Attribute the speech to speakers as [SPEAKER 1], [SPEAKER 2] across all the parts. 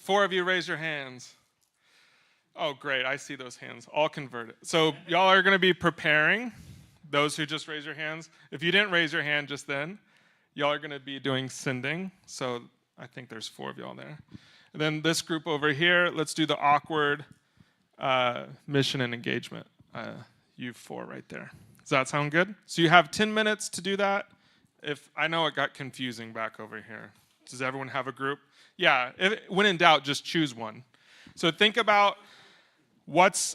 [SPEAKER 1] 4 of you raise your hands. Oh, great. I see those hands. All converted. So y'all are going to be preparing, those who just raise your hands. If you didn't raise your hand just then, y'all are going to be doing sending. So I think there's 4 of y'all there. And then this group over here, let's do the awkward mission and engagement. You 4 right there. Does that sound good? So you have 10 minutes to do that. If I know it got confusing back over here. Does everyone have a group? Yeah, when in doubt, just choose one. So think about what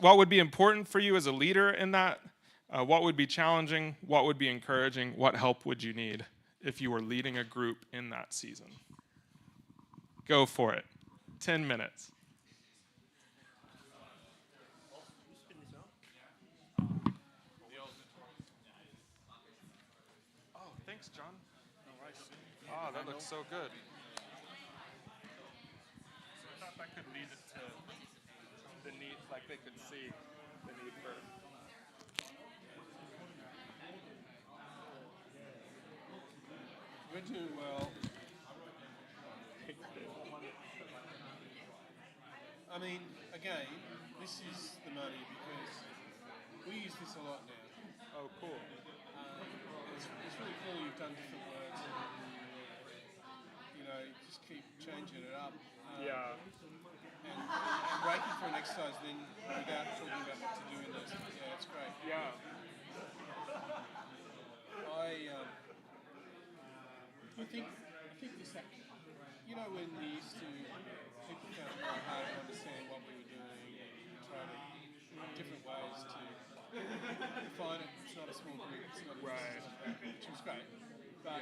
[SPEAKER 1] would be important for you as a leader in that. What would be challenging? What would be encouraging? What help would you need if you were leading a group in that season? Go for it. 10 minutes. Oh, thanks, John. Oh, that looks so good. I thought that could lead it to the need, like they could see the need for.
[SPEAKER 2] We're doing well. I mean, again, this is the money because we use this a lot now.
[SPEAKER 1] Oh, cool.
[SPEAKER 2] It's really cool you've done different words and, just keep changing it up.
[SPEAKER 1] Yeah.
[SPEAKER 2] And breaking for an exercise then without talking about what to do in those things. Yeah, it's great.
[SPEAKER 1] Yeah.
[SPEAKER 2] I think this, when we used to, people found it very hard to understand what we were doing and try to different ways to define it. It's not a small group, it's not a
[SPEAKER 1] Right.
[SPEAKER 2] which was great. But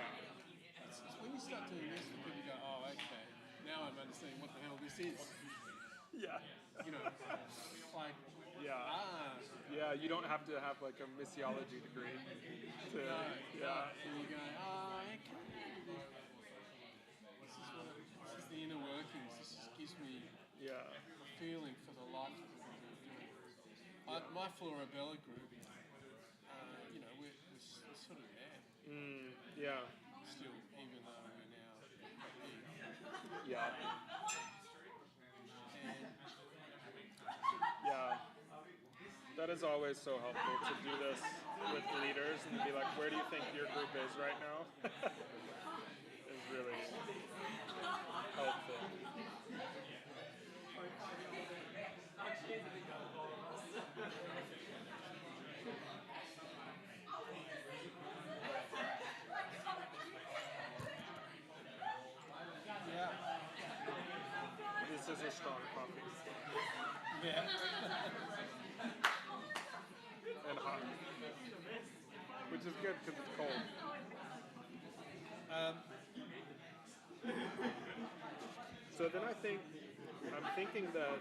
[SPEAKER 2] it's when you start doing this that people go, oh, okay, now I'm understanding what the hell this is.
[SPEAKER 1] Yeah.
[SPEAKER 2] Like,
[SPEAKER 1] Yeah, you don't have to have like a missiology degree to, yeah.
[SPEAKER 2] So you go, oh, okay. This is the inner workings. This just gives me a feeling for the life of what we're doing. My Flora Bella group, we're sort of there.
[SPEAKER 1] Yeah.
[SPEAKER 2] Still, even though we're now big.
[SPEAKER 1] Yeah.
[SPEAKER 2] And
[SPEAKER 1] Yeah. That is always so helpful to do this with leaders and be like, where do you think your group is right now? Is really helpful.
[SPEAKER 2] yeah.
[SPEAKER 1] This is a strong coffee.
[SPEAKER 2] Yeah.
[SPEAKER 1] And hot. Which is good because it's cold. So then I'm thinking that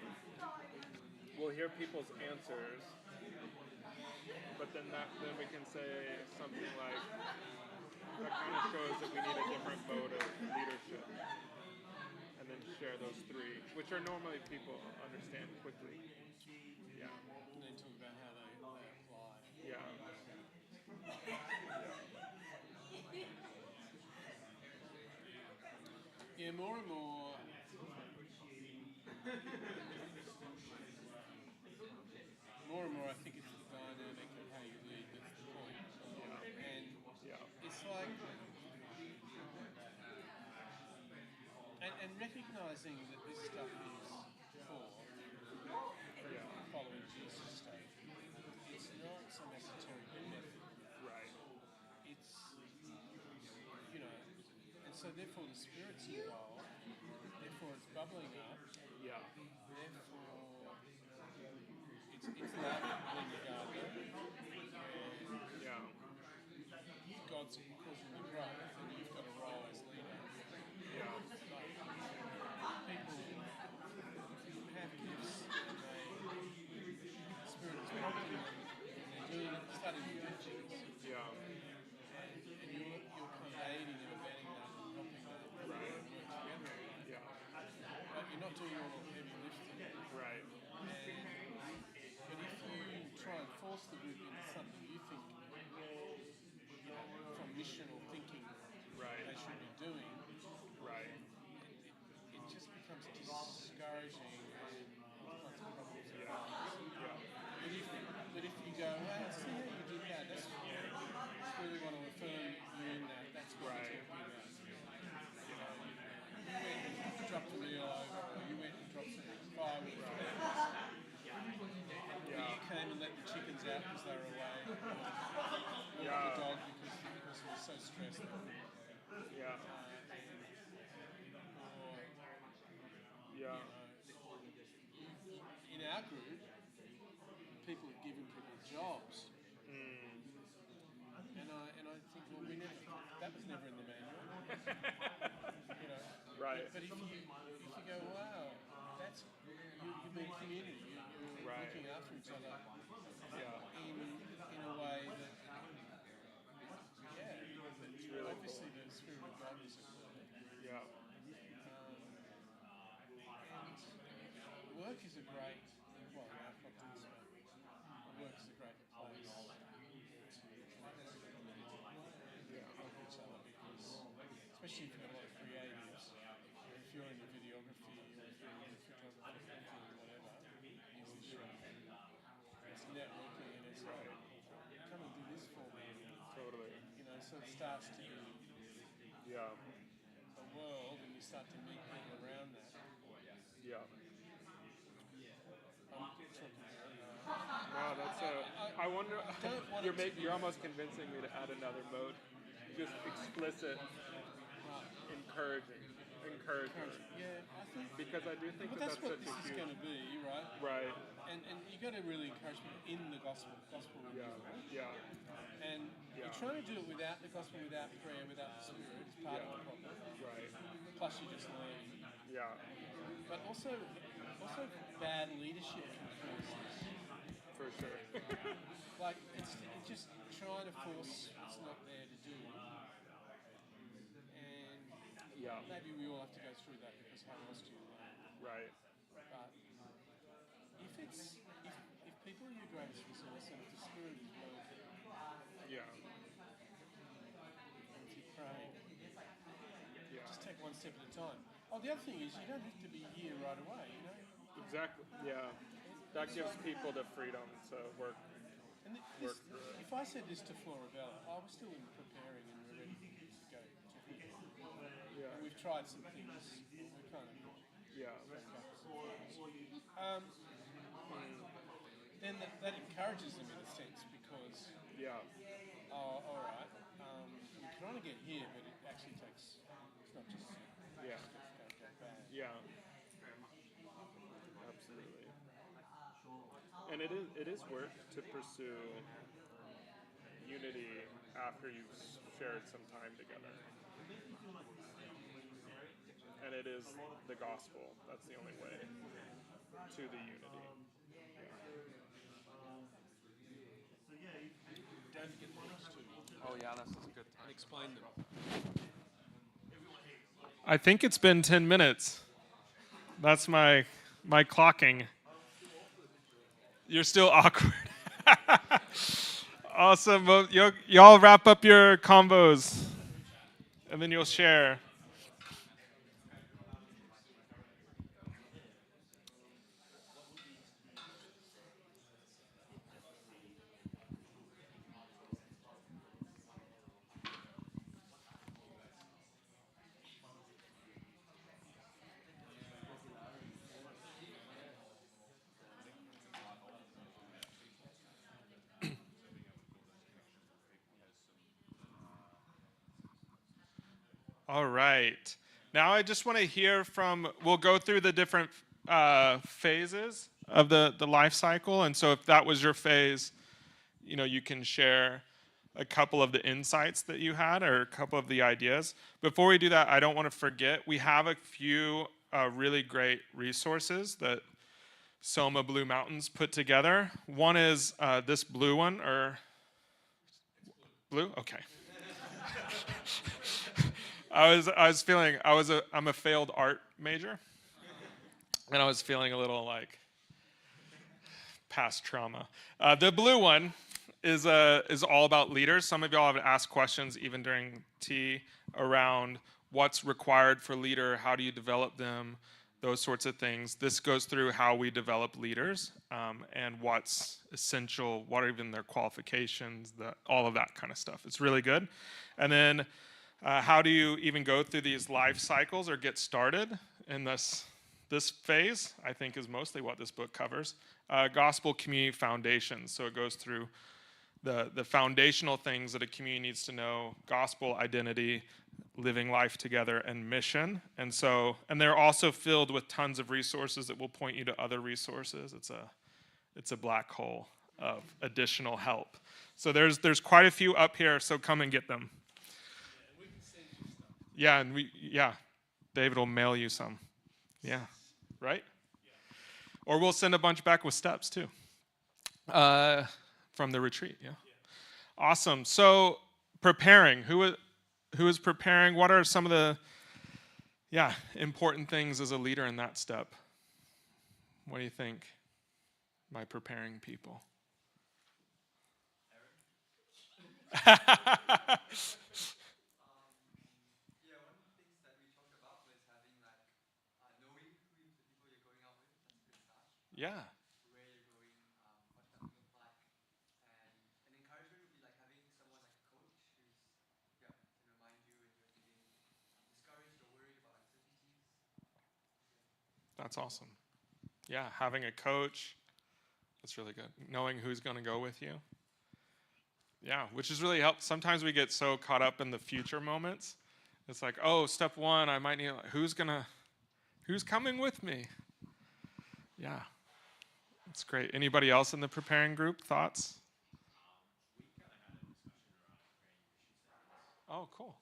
[SPEAKER 1] we'll hear people's answers, but then we can say something like, that kind of shows that we need a different mode of leadership. And then share those 3, which are normally people understand quickly. Yeah.
[SPEAKER 2] And then talk about how they apply.
[SPEAKER 1] Yeah.
[SPEAKER 2] Yeah, more and more. I think it's the dynamic of how you lead that's the point. And it's like, and recognizing that this stuff is for following Jesus stuff. It's not some esoteric method.
[SPEAKER 1] Right.
[SPEAKER 2] It's, and so therefore the Spirit's involved, therefore it's bubbling up,
[SPEAKER 1] Yeah.
[SPEAKER 2] therefore it's that when you gather,
[SPEAKER 1] Yeah.
[SPEAKER 2] God's causing the growth, and you've got a role as leader.
[SPEAKER 1] Yeah.
[SPEAKER 2] People have gifts, and the Spirit is prompting them, and they're doing it, starting to do things.
[SPEAKER 1] Yeah.
[SPEAKER 2] And you're kind of aiding and abetting that and helping that and work together.
[SPEAKER 1] Yeah.
[SPEAKER 2] But you're not doing all the heavy lifting.
[SPEAKER 1] Right.
[SPEAKER 2] But if you try and force the group into something you think, from missional thinking,
[SPEAKER 1] Right.
[SPEAKER 2] they should be doing,
[SPEAKER 1] Right.
[SPEAKER 2] our group, people are giving people jobs. And I think, well, that was never in the manual. You know.
[SPEAKER 1] Right.
[SPEAKER 2] But if you go, wow, that's you've been community. You're
[SPEAKER 1] Right.
[SPEAKER 2] looking after each other
[SPEAKER 1] Yeah.
[SPEAKER 2] in a way that
[SPEAKER 1] Really
[SPEAKER 2] obviously
[SPEAKER 1] cool.
[SPEAKER 2] the spirit of God was at work.
[SPEAKER 1] Yeah.
[SPEAKER 2] And work is a great. Well, now I've got to this, but work is a great place to help each other because, especially if you've got a lot of creatives, if you're into videography or if you're into photography, printing, whatever, musician, it's networking and it's like, come and do this for me.
[SPEAKER 1] Totally.
[SPEAKER 2] You know, so it starts to be
[SPEAKER 1] Yeah.
[SPEAKER 2] a world and you start to meet people around that.
[SPEAKER 1] Yeah.
[SPEAKER 2] I'm talking
[SPEAKER 1] No, that's I wonder.
[SPEAKER 2] don't want
[SPEAKER 1] You're almost convincing me to add another mode. Just explicit, encouraging.
[SPEAKER 2] Yeah, I think.
[SPEAKER 1] Because I do think
[SPEAKER 2] But
[SPEAKER 1] that
[SPEAKER 2] that's
[SPEAKER 1] that's
[SPEAKER 2] what
[SPEAKER 1] such
[SPEAKER 2] this
[SPEAKER 1] a
[SPEAKER 2] is
[SPEAKER 1] huge.
[SPEAKER 2] going to be, right?
[SPEAKER 1] Right.
[SPEAKER 2] And you got to really encourage people in the gospel
[SPEAKER 1] Yeah.
[SPEAKER 2] renewal.
[SPEAKER 1] Yeah.
[SPEAKER 2] And you're trying to do it without the gospel, without prayer, without the spirit. It's part of the problem.
[SPEAKER 1] Right.
[SPEAKER 2] Plus, you're just learning.
[SPEAKER 1] Yeah.
[SPEAKER 2] But also bad leadership can cause this.
[SPEAKER 1] For sure.
[SPEAKER 2] Like it's just trying to force what's not there to do. And
[SPEAKER 1] Yeah.
[SPEAKER 2] maybe we all have to go through that because how else do you learn?
[SPEAKER 1] Right.
[SPEAKER 2] But if people are your greatest resource and if the spirit is working
[SPEAKER 1] Yeah.
[SPEAKER 2] and if you pray,
[SPEAKER 1] Yeah.
[SPEAKER 2] just take one step at a time. Oh, the other thing is you don't have to be here right away. You know.
[SPEAKER 1] Exactly. Yeah. That gives people the freedom to work
[SPEAKER 2] And
[SPEAKER 1] through it.
[SPEAKER 2] if I said this to Florabella, I was still in preparing and we're ready to go to
[SPEAKER 1] Yeah.
[SPEAKER 2] and we've tried some things. We're kind of
[SPEAKER 1] Yeah.
[SPEAKER 2] then that encourages them in a sense because
[SPEAKER 1] Yeah.
[SPEAKER 2] all right, we can only get here, but it actually takes. It's not just
[SPEAKER 1] Yeah.
[SPEAKER 2] go bad.
[SPEAKER 1] Yeah. Absolutely. And it is work to pursue unity after you've shared some time together. And it is the gospel. That's the only way to the unity.
[SPEAKER 2] Don't forget the next two
[SPEAKER 1] Oh yeah, this is a good
[SPEAKER 2] and
[SPEAKER 1] time.
[SPEAKER 2] explain them.
[SPEAKER 1] I think it's been 10 minutes. That's my clocking. You're still awkward. Awesome. Well, y'all wrap up your combos, and then you'll share. All right. Now I just want to hear from. We'll go through the different phases of the life cycle, and so if that was your phase, you can share a couple of the insights that you had or a couple of the ideas. Before we do that, I don't want to forget we have a few really great resources that Soma Blue Mountains put together. One is this blue one, or blue? Okay. I'm a failed art major, and I was feeling a little like past trauma. The blue one is all about leaders. Some of y'all have asked questions even during tea around what's required for leader, how do you develop them, those sorts of things. This goes through how we develop leaders and what's essential, what are even their qualifications, all of that kind of stuff. It's really good. And then how do you even go through these life cycles or get started in this phase, I think, is mostly what this book covers. Gospel Community Foundations. So it goes through the foundational things that a community needs to know: gospel, identity, living life together, and mission. And they're also filled with tons of resources that will point you to other resources. It's a black hole of additional help. So there's quite a few up here, so come and get them. Yeah, David will mail you some. Yeah, right? Or we'll send a bunch back with steps too. From the retreat, yeah. Awesome. So preparing, who is preparing? What are some of the important things as a leader in that step? What do you think by preparing people? Yeah. That's awesome. Yeah, having a coach, that's really good. Knowing who's going to go with you. Yeah, which is really helpful. Sometimes we get so caught up in the future moments. It's like, oh, step one, I might need, who's coming with me? Yeah, it's great. Anybody else in the preparing group? Thoughts? Oh, cool.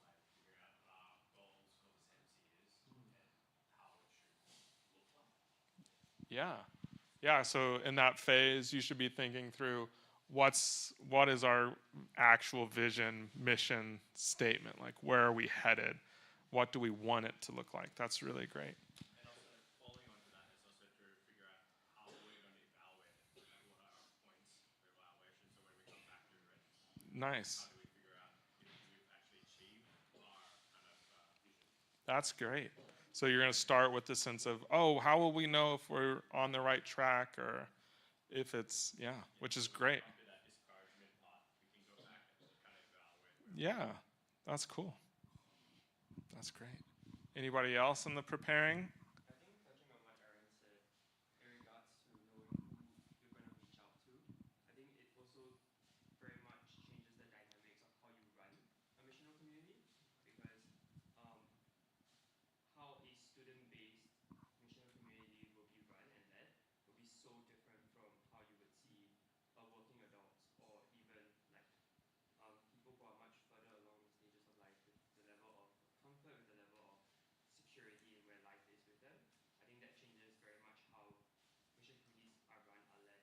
[SPEAKER 1] Yeah. Yeah, so in that phase, you should be thinking through what is our actual vision, mission statement? Like, where are we headed? What do we want it to look like? That's really great. Nice. That's great. So you're going to start with the sense of, oh, how will we know if we're on the right track, or if it's, which is great. Yeah, that's cool. That's great. Anybody else in the preparing?
[SPEAKER 3] I think touching on what Aaron said in regards to knowing who you're going to reach out to, I think it also very much changes the dynamics of how you run a missional community, because um, how a student-based missional community will be run and led will be so different from how you would see working adults, or even like people who are much further along the stages of life, with the level of comfort, with the level of security in where life is with them. I think that changes very much how mission communities are run, are led,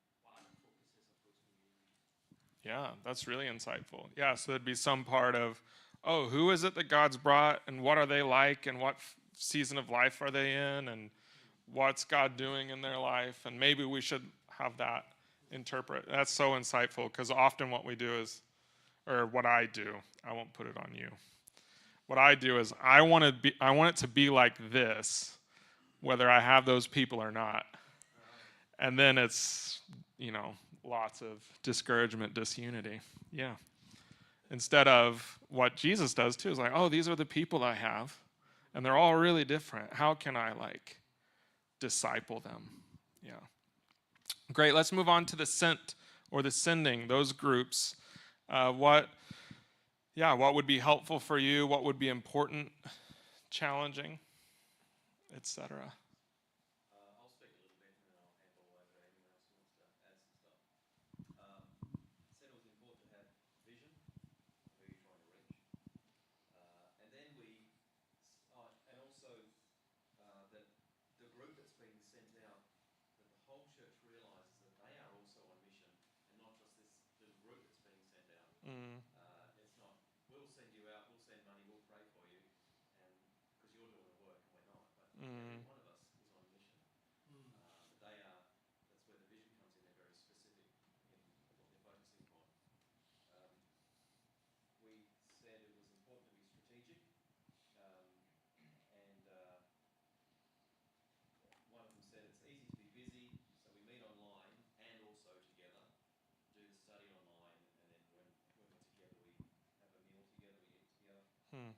[SPEAKER 3] and what are the focuses of those communities.
[SPEAKER 1] Yeah, that's really insightful. Yeah, so there'd be some part of, oh, who is it that God's brought, and what are they like, and what season of life are they in, and what's God doing in their life, and maybe we should have that interpret. That's so insightful, because often what we do is, or what I do, I won't put it on you. What I do is I want it to be like this, whether I have those people or not. And then it's, lots of discouragement, disunity. Yeah. Instead of what Jesus does too, is like, oh, these are the people I have, and they're all really different. How can I disciple them? Yeah. Great. Let's move on to the sent or the sending, those groups. What would be helpful for you? What would be important, challenging, etc.? Mm. Mm. Hmm.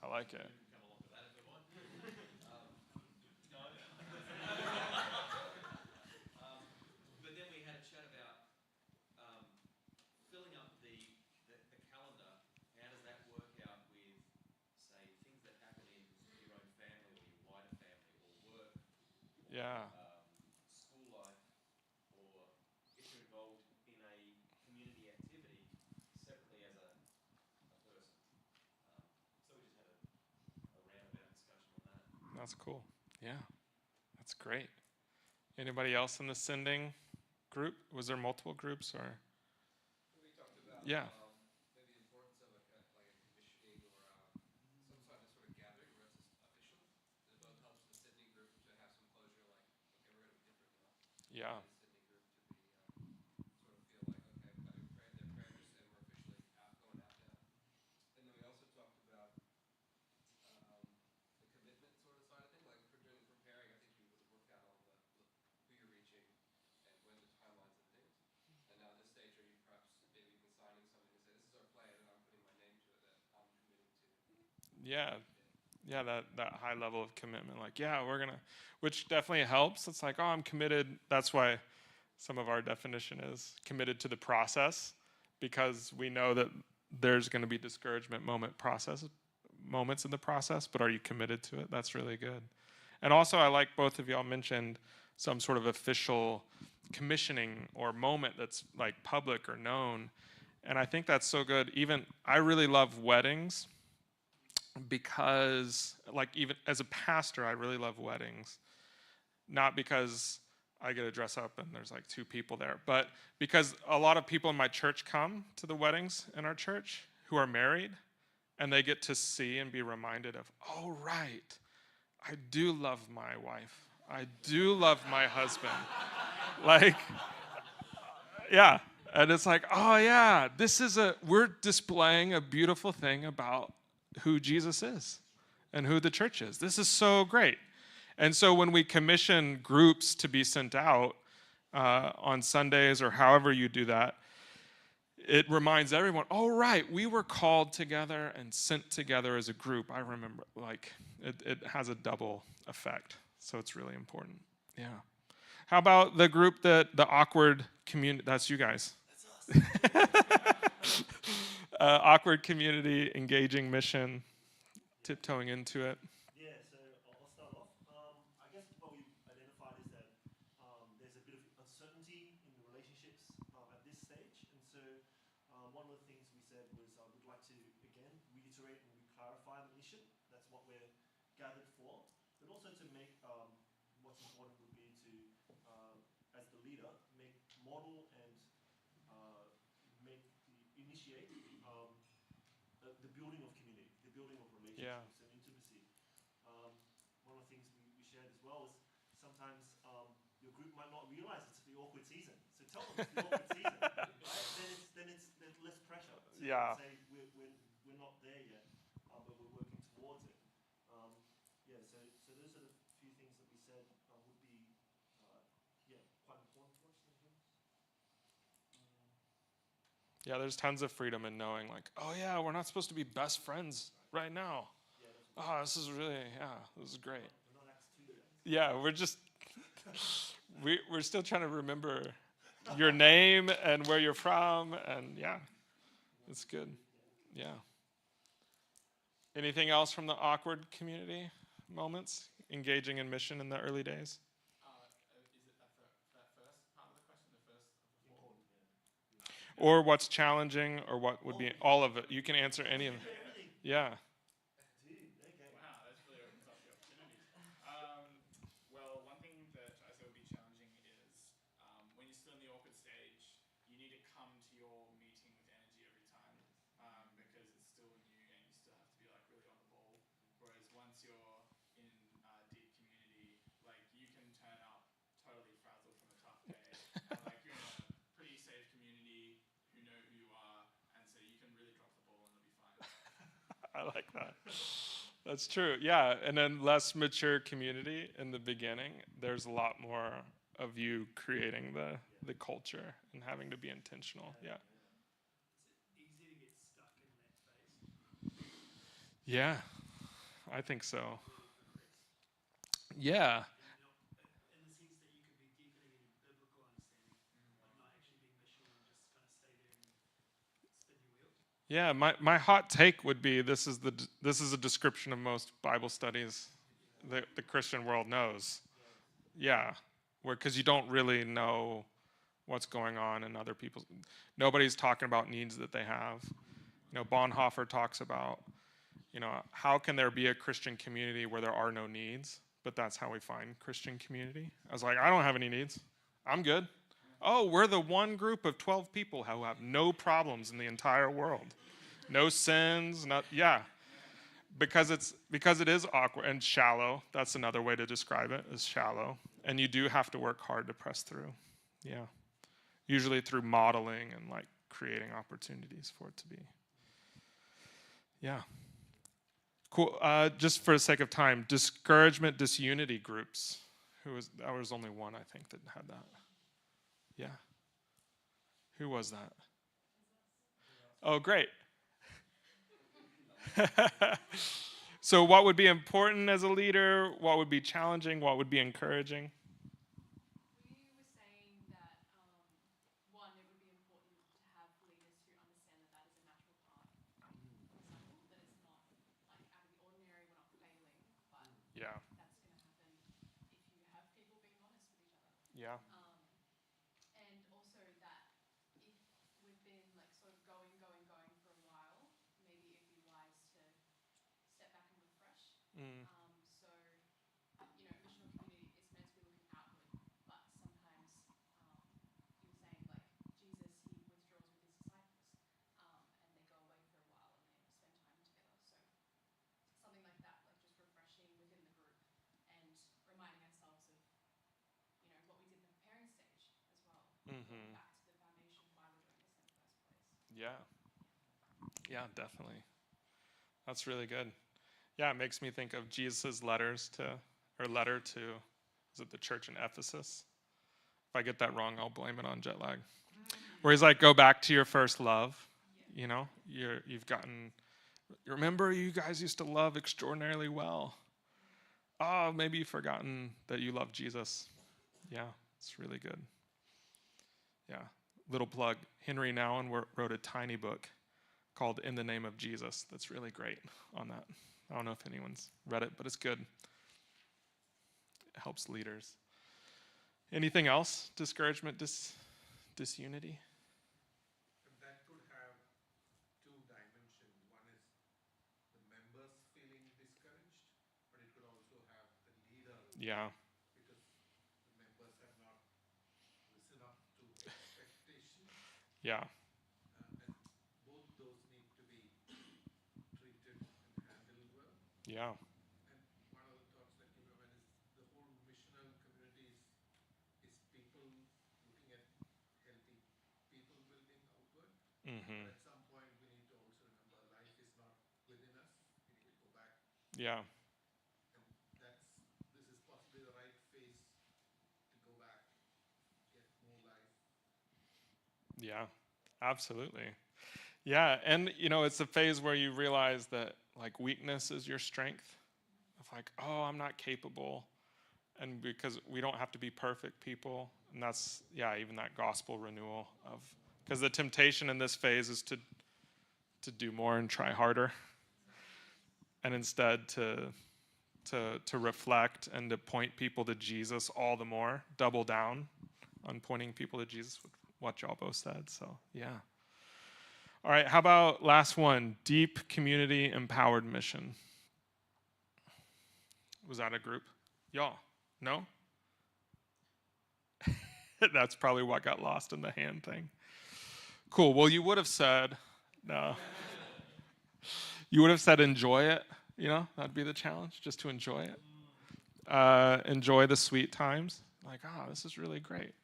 [SPEAKER 1] I like it. Yeah.
[SPEAKER 4] School life, or if you're involved in a community activity separately as a person. So we just had a roundabout discussion on that.
[SPEAKER 1] That's cool. Yeah. That's great. Anybody else in the sending group? Was there multiple groups or?
[SPEAKER 5] We talked about
[SPEAKER 1] Yeah.
[SPEAKER 5] maybe the importance of like a commissioning or some sort of gathering where it's official. It both helps the sending group to have some closure, like, okay, we're going to be different now.
[SPEAKER 1] Yeah.
[SPEAKER 5] And the sending group to be sort of feel like, okay, we've got their prayers and we're officially going out now. And then we also talked about the commitment sort of side of thing, like during the preparing, I think you would have worked out all who you're reaching and when the timelines and things. And now at this stage, are you perhaps maybe even signing something to say, this is our plan and I'm putting my name to it that I'm committing to?
[SPEAKER 1] Yeah. Yeah, that high level of commitment. Like, yeah, we're gonna, which definitely helps. It's like, oh, I'm committed. That's why some of our definition is committed to the process, because we know that there's going to be discouragement moments in the process, but are you committed to it? That's really good. And also, I like both of y'all mentioned some sort of official commissioning or moment that's like public or known. And I think that's so good. Even I really love weddings, because like even as a pastor, I really love weddings. Not because I get to dress up and there's like 2 people there, but because a lot of people in my church come to the weddings in our church who are married, and they get to see and be reminded of, oh, right, I do love my wife. I do love my husband. Like, yeah. And it's like, oh, yeah, we're displaying a beautiful thing about who Jesus is and who the church is. This is so great. And so when we commission groups to be sent out on Sundays or however you do that, it reminds everyone, oh, right, we were called together and sent together as a group. I remember, like, it has a double effect. So it's really important. Yeah. How about the group the awkward community? That's you guys. Awkward community, engaging mission, tiptoeing into it.
[SPEAKER 6] Yeah, so I'll start off. I guess what we've identified is that there's a bit of uncertainty in the relationships at this stage. And so one of the things we said was we'd like to, again, reiterate and clarify the mission. That's what we're gathered for. But also to make what's important would be to, as the leader, make model and initiate the building of community, the building of relationships and intimacy. One of the things we shared as well is sometimes your group might not realize it's the awkward season. So tell them it's the awkward season, right? Then there's less pressure to say we're not there yet, but we're working towards it. So those are the few things that we said would be quite important to us in terms.
[SPEAKER 1] Yeah, there's tons of freedom in knowing, like, oh yeah, we're not supposed to be best friends right now. Oh, this is this is great.
[SPEAKER 6] We're not Acts 2 yet.
[SPEAKER 1] Yeah, we're just, we're still trying to remember your name and where you're from, and yeah, it's good. Yeah. Anything else from the awkward community moments, engaging in mission in the early days?
[SPEAKER 7] Is it that first part of the question, the first of the 4?
[SPEAKER 1] Or what's challenging, or what would be all of it? You can answer any of it. Yeah.
[SPEAKER 7] Wow, that's really opens up the opportunities. Well, one thing that I say would be challenging is when you're still in the awkward stage, you need to come to your meeting with energy every time because it's still new and you still have to be like really on the ball. Whereas once you're in deep community, like you can turn up totally frazzled from a tough day. Like you're in a pretty safe community who know who you are, and so you can really drop the ball and it'll be fine.
[SPEAKER 1] I like that. That's true. Yeah, and then less mature community in the beginning, there's a lot more of you creating the culture and having to be intentional. Yeah.
[SPEAKER 8] Is it easy to get stuck in that phase?
[SPEAKER 1] Yeah, I think so. Yeah.
[SPEAKER 8] In the sense that you could be deepening in biblical understanding, but not actually being missional and just kind of stay there and spin your wheels.
[SPEAKER 1] Yeah, my hot take would be this is a description of most Bible studies the Christian world knows. Yeah, because you don't really know what's going on in other people's. Nobody's talking about needs that they have. Bonhoeffer talks about, how can there be a Christian community where there are no needs? But that's how we find Christian community. I was like, I don't have any needs. I'm good. Oh, we're the one group of 12 people who have no problems in the entire world. No sins, yeah. Because it is awkward and shallow. That's another way to describe it, is shallow. And you do have to work hard to press through. Yeah. Usually through modeling and like creating opportunities for it to be. Yeah. Cool. Just for the sake of time, discouragement, disunity groups. That was only one, I think, that had that. Yeah. Who was that? Oh, great. So what would be important as a leader? What would be challenging? What would be encouraging?
[SPEAKER 9] We were saying that, one, it would be important to have leaders who understand that is a natural part of the cycle, that it's not like out of the ordinary, we're not failing, but
[SPEAKER 1] Yeah.
[SPEAKER 9] that's going to happen if you have people being honest with each other.
[SPEAKER 1] Yeah.
[SPEAKER 9] And also that if we've been like sort of going for a while, maybe it'd be wise to step back and refresh. So, missional community is meant to be looking outward, but sometimes you were saying like Jesus, he withdraws with his disciples, and they go away for a while and they spend time together. So something like that, like just refreshing within the group and reminding ourselves of what we did in the preparing stage as well. Going back to the foundation, why we're doing this in the first place.
[SPEAKER 1] Yeah. Yeah, definitely. That's really good. Yeah, it makes me think of Jesus' letter to, is it the church in Ephesus? If I get that wrong, I'll blame it on jet lag. Where he's like, go back to your first love. You've gotten, remember you guys used to love extraordinarily well. Oh, maybe you've forgotten that you love Jesus. Yeah, it's really good. Yeah, little plug. Henry Nouwen wrote a tiny book called In the Name of Jesus. That's really great on that. I don't know if anyone's read it, but it's good. It helps leaders. Anything else? Discouragement, disunity?
[SPEAKER 2] That could have two dimensions. One is the members feeling discouraged, but it could also have the leader.
[SPEAKER 1] Yeah.
[SPEAKER 2] Because the members have not risen up to expectation.
[SPEAKER 1] Yeah.
[SPEAKER 2] And both those need to be treated and handled well.
[SPEAKER 1] Yeah.
[SPEAKER 2] And one of the thoughts that came to mind is the whole missional community is people looking at healthy people building outward.
[SPEAKER 1] Mm-hmm.
[SPEAKER 2] But at some point, we need to also remember life is not within us. We need to go back.
[SPEAKER 1] Yeah.
[SPEAKER 2] And this is possibly the right phase to go back, get more life.
[SPEAKER 1] Yeah, absolutely. Yeah, and it's a phase where you realize that like weakness is your strength. Of like, oh, I'm not capable. And because we don't have to be perfect people. And that's, even that gospel renewal of, because the temptation in this phase is to do more and try harder. And instead to reflect and to point people to Jesus all the more, double down on pointing people to Jesus, what y'all both said. So, yeah. All right, how about last one? Deep community empowered mission. Was that a group? Y'all? No? That's probably what got lost in the hand thing. Cool. Well, you would have said, no. You would have said enjoy it. That'd be the challenge, just to enjoy it. Enjoy the sweet times. Like, this is really great.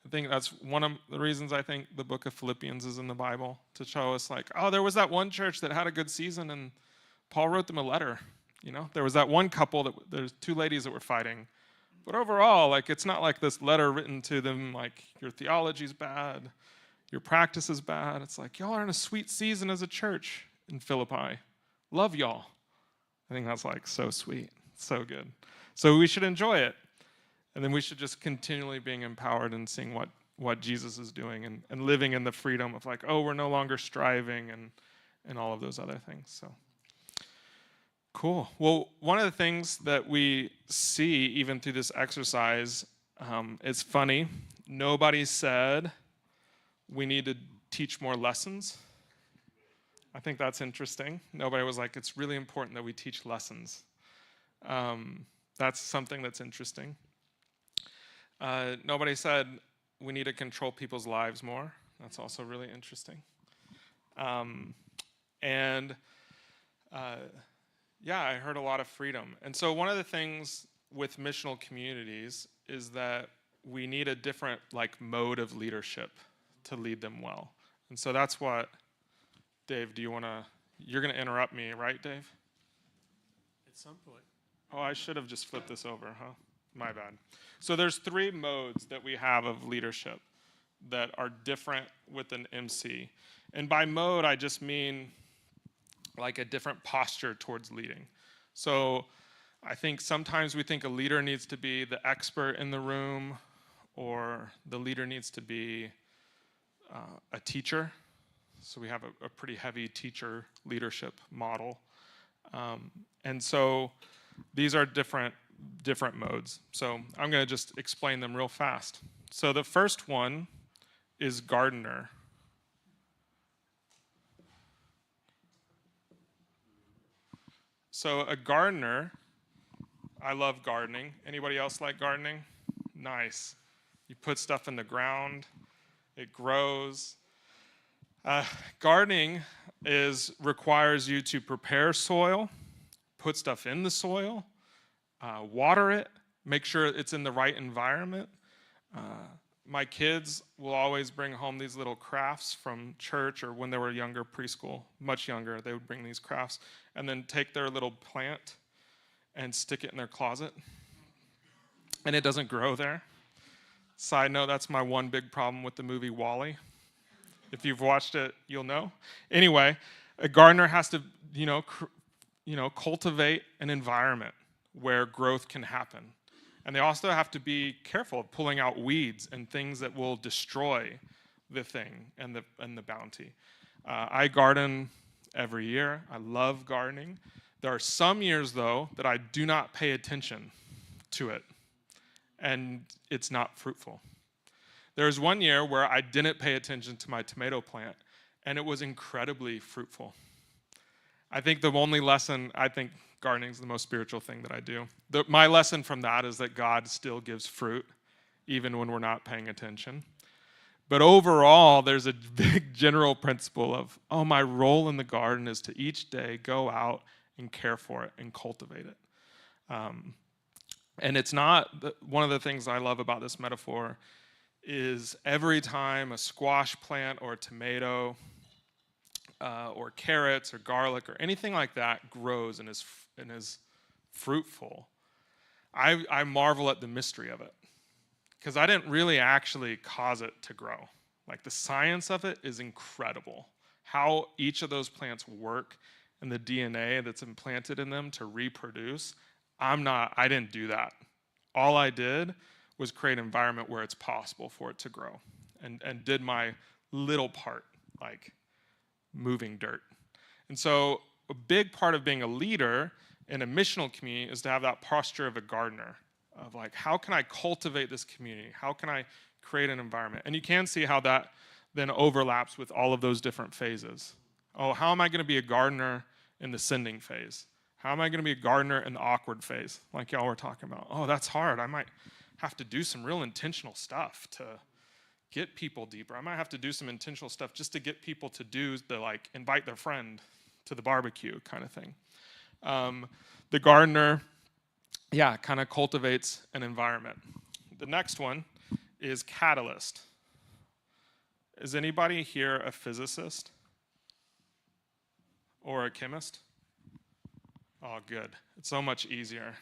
[SPEAKER 1] I think that's one of the reasons I think the book of Philippians is in the Bible, to show us like, there was that one church that had a good season and Paul wrote them a letter. There was that one couple there's two ladies that were fighting. But overall, like, it's not like this letter written to them like your theology's bad, your practice is bad. It's like, y'all are in a sweet season as a church in Philippi. Love y'all. I think that's like so sweet, so good. So we should enjoy it. And then we should just continually being empowered and seeing what Jesus is doing and living in the freedom of like, we're no longer striving and all of those other things. So Cool. Well, one of the things that we see even through this exercise, it's funny. Nobody said we need to teach more lessons. I think that's interesting. Nobody was like, it's really important that we teach lessons. That's something that's interesting. Nobody said we need to control people's lives more. That's also really interesting. Yeah, I heard a lot of freedom. And so one of the things with missional communities is that we need a different mode of leadership to lead them well. And so that's what, Dave, you're going to interrupt me, right, Dave?
[SPEAKER 2] At some point.
[SPEAKER 1] Oh, I should have just flipped this over, huh? My bad. So there's 3 modes that we have of leadership that are different with an MC. And by mode, I just mean like a different posture towards leading. So I think sometimes we think a leader needs to be the expert in the room, or the leader needs to be a teacher. So we have a pretty heavy teacher leadership model. And so these are different modes. So I'm going to just explain them real fast. So the first one is gardener. So a gardener, I love gardening. Anybody else like gardening? Nice. You put stuff in the ground, it grows. Gardening requires you to prepare soil, put stuff in the soil, water it, make sure it's in the right environment. My kids will always bring home these little crafts from church, or when they were younger, preschool, much younger, they would bring these crafts and then take their little plant and stick it in their closet. And it doesn't grow there. Side note, that's my one big problem with the movie WALL-E. If you've watched it, you'll know. Anyway, a gardener has to, cultivate an environment where growth can happen. And they also have to be careful of pulling out weeds and things that will destroy the thing and the bounty. I garden every year. I love gardening. There are some years, though, that I do not pay attention to it, and it's not fruitful. There's one year where I didn't pay attention to my tomato plant, and it was incredibly fruitful. I think the only lesson, gardening is the most spiritual thing that I do. My lesson from that is that God still gives fruit, even when we're not paying attention. But overall, there's a big general principle of, my role in the garden is to each day go out and care for it and cultivate it. And it's not, one of the things I love about this metaphor is every time a squash plant or a tomato or carrots or garlic or anything like that grows and is fruitful, I marvel at the mystery of it, because I didn't really actually cause it to grow. Like, the science of it is incredible. How each of those plants work and the DNA that's implanted in them to reproduce, I didn't do that. All I did was create an environment where it's possible for it to grow, and did my little part, like moving dirt. And so a big part of being a leader in a missional community is to have that posture of a gardener, of like, how can I cultivate this community? How can I create an environment? And you can see how that then overlaps with all of those different phases. How am I going to be a gardener in the sending phase? How am I going to be a gardener in the awkward phase, like y'all were talking about? That's hard. I might have to do some real intentional stuff to get people deeper. I might have to do some intentional stuff just to get people to do the invite their friend to the barbecue kind of thing. The gardener, kind of cultivates an environment. The next one is catalyst. Is anybody here a physicist or a chemist? Oh, good. It's so much easier.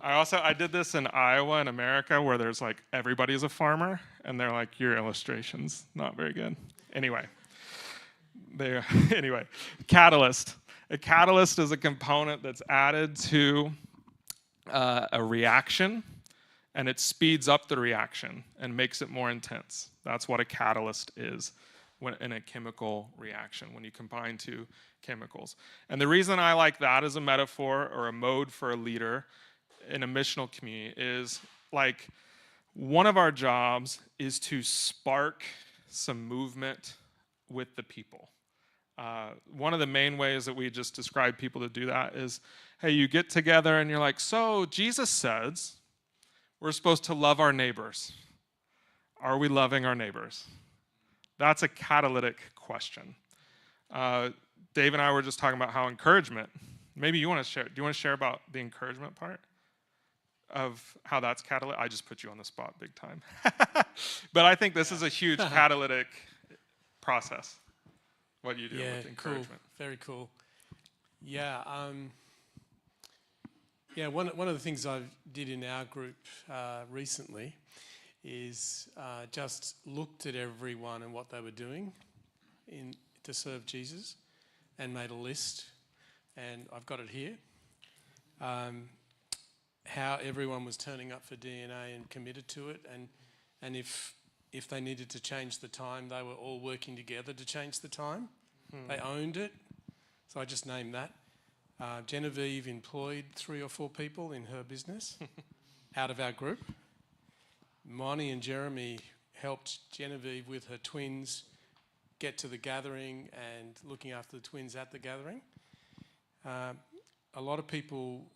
[SPEAKER 1] I did this in Iowa in America, where there's everybody's a farmer, and they're like, your illustration's not very good. Anyway, catalyst. A catalyst is a component that's added to a reaction, and it speeds up the reaction and makes it more intense. That's what a catalyst is. in a chemical reaction, when you combine two chemicals. And the reason I like that as a metaphor or a mode for a leader in a missional community is like one of our jobs is to spark some movement with the people. One of the main ways that we just describe people to do that is, hey, you get together and you're like, so Jesus says we're supposed to love our neighbors. Are we loving our neighbors? That's a catalytic question. Dave and I were just talking about how encouragement, maybe you want to share, do you want to share about the encouragement part of how that's catalytic? I just put you on the spot big time. But I think this is a huge catalytic process. What you do with encouragement.
[SPEAKER 2] Cool. Very cool. Yeah. One of the things I did in our group recently is just looked at everyone and what they were doing to serve Jesus, and made a list, and I've got it here. How everyone was turning up for DNA and committed to it, and if they needed to change the time, they were all working together to change the time. They owned it. So I just named that. Genevieve employed 3 or 4 people in her business out of our group. Moni and Jeremy helped Genevieve with her twins get to the gathering and looking after the twins at the gathering. A lot of people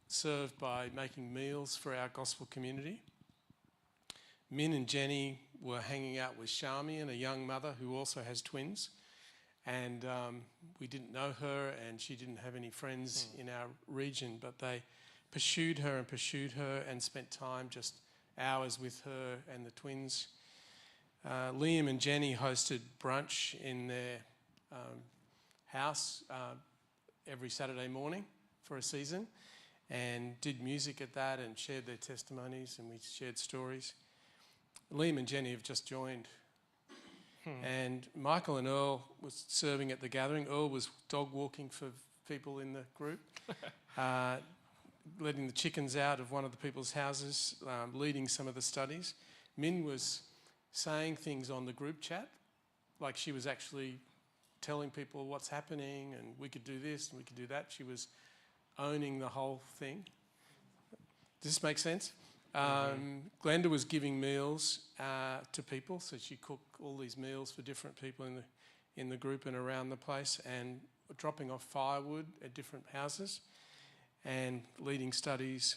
[SPEAKER 2] served by making meals for our gospel community. Min and Jenny were hanging out with Charmian, a young mother who also has twins, and we didn't know her, and she didn't have any friends in our region, but they pursued her and spent time, just hours with her and the twins. Liam and Jenny hosted brunch in their house every Saturday morning for a season, and did music at that and shared their testimonies, and we shared stories. Liam and Jenny have just joined. And Michael and Earl was serving at the gathering. Earl was dog walking for people in the group, letting the chickens out of one of the people's houses, leading some of the studies. Min was saying things on the group chat, like she was actually telling people what's happening and we could do this and we could do that. She was owning the whole thing. Does this make sense? Glenda was giving meals to people, so she cooked all these meals for different people in the group and around the place, and dropping off firewood at different houses and leading studies,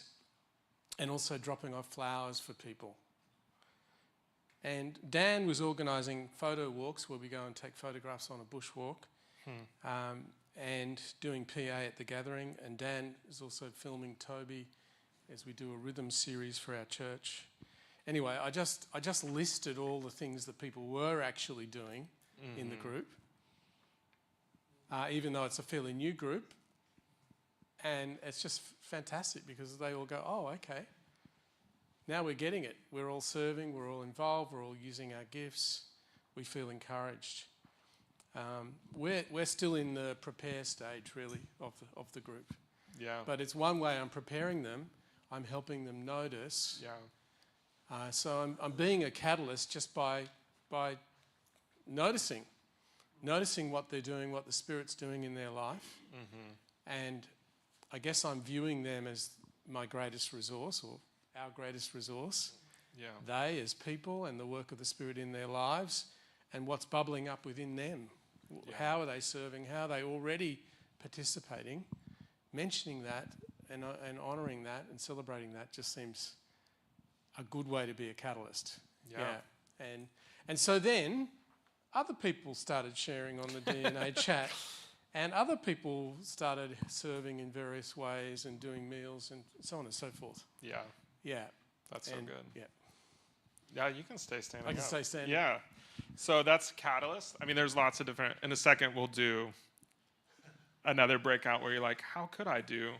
[SPEAKER 2] and also dropping off flowers for people. And Dan was organising photo walks where we go and take photographs on a bushwalk, and doing PA at the gathering. And Dan is also filming Toby as we do a rhythm series for our church. Anyway, I just listed all the things that people were actually doing in the group, even though it's a fairly new group. And it's just fantastic because they all go, oh, okay, now we're getting it. We're all serving, we're all involved, we're all using our gifts. We feel encouraged. We're still in the prepare stage, really, of the group.
[SPEAKER 1] Yeah.
[SPEAKER 2] But it's one way I'm preparing them. I'm helping them notice.
[SPEAKER 1] Yeah.
[SPEAKER 2] So I'm being a catalyst just by noticing what they're doing, what the Spirit's doing in their life. And I guess I'm viewing them as my greatest resource, or our greatest resource.
[SPEAKER 1] Yeah.
[SPEAKER 2] They as people, and the work of the Spirit in their lives, and what's bubbling up within them.
[SPEAKER 1] Yeah.
[SPEAKER 2] How are they serving? How are they already participating? Mentioning that and honouring that and celebrating that just seems a good way to be a catalyst. Yeah. And so then other people started sharing on the DNA chat, and other people started serving in various ways and doing meals and so on and so forth.
[SPEAKER 1] Yeah.
[SPEAKER 2] Yeah.
[SPEAKER 1] That's so good.
[SPEAKER 2] Yeah.
[SPEAKER 1] Yeah, you can stay standing
[SPEAKER 2] I can
[SPEAKER 1] up.
[SPEAKER 2] stay standing.
[SPEAKER 1] Yeah. So that's catalyst. I mean, there's lots of different. In a second, we'll do another breakout where you're like, how could I do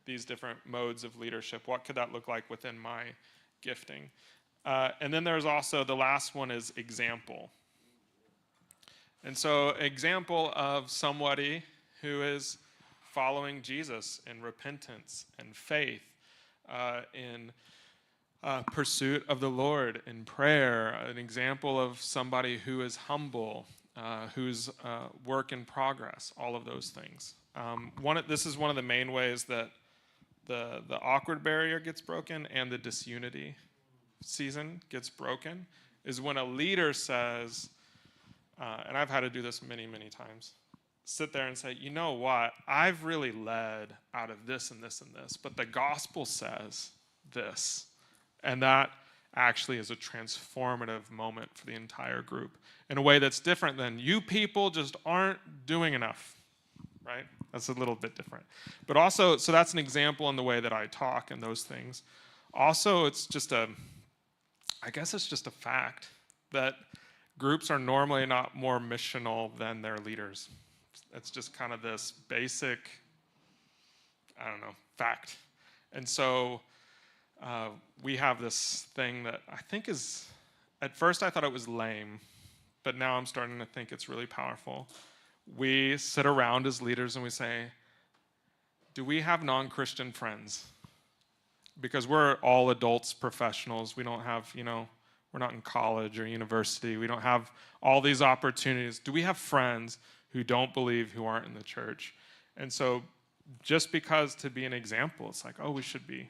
[SPEAKER 1] these different modes of leadership? What could that look like within my gifting? And then there's also the last one is example. And so example of somebody who is following Jesus in repentance and faith, in pursuit of the Lord, in prayer, an example of somebody who is humble who's work in progress, all of those things. This is one of the main ways that the awkward barrier gets broken and the disunity season gets broken, is when a leader says, and I've had to do this many, many times, sit there and say, you know what, I've really led out of this and this and this, but the gospel says this. And that actually is a transformative moment for the entire group in a way that's different than you people just aren't doing enough, right? That's a little bit different. But also, so that's an example in the way that I talk and those things. Also, it's just I guess it's just a fact that groups are normally not more missional than their leaders. It's just kind of this basic, I don't know, fact. And so we have this thing that I think is, at first I thought it was lame, but now I'm starting to think it's really powerful. We sit around as leaders and we say, do we have non-Christian friends? Because we're all adults, professionals. We don't have, we're not in college or university. We don't have all these opportunities. Do we have friends who don't believe, who aren't in the church? And so just because to be an example, it's like, oh, we should be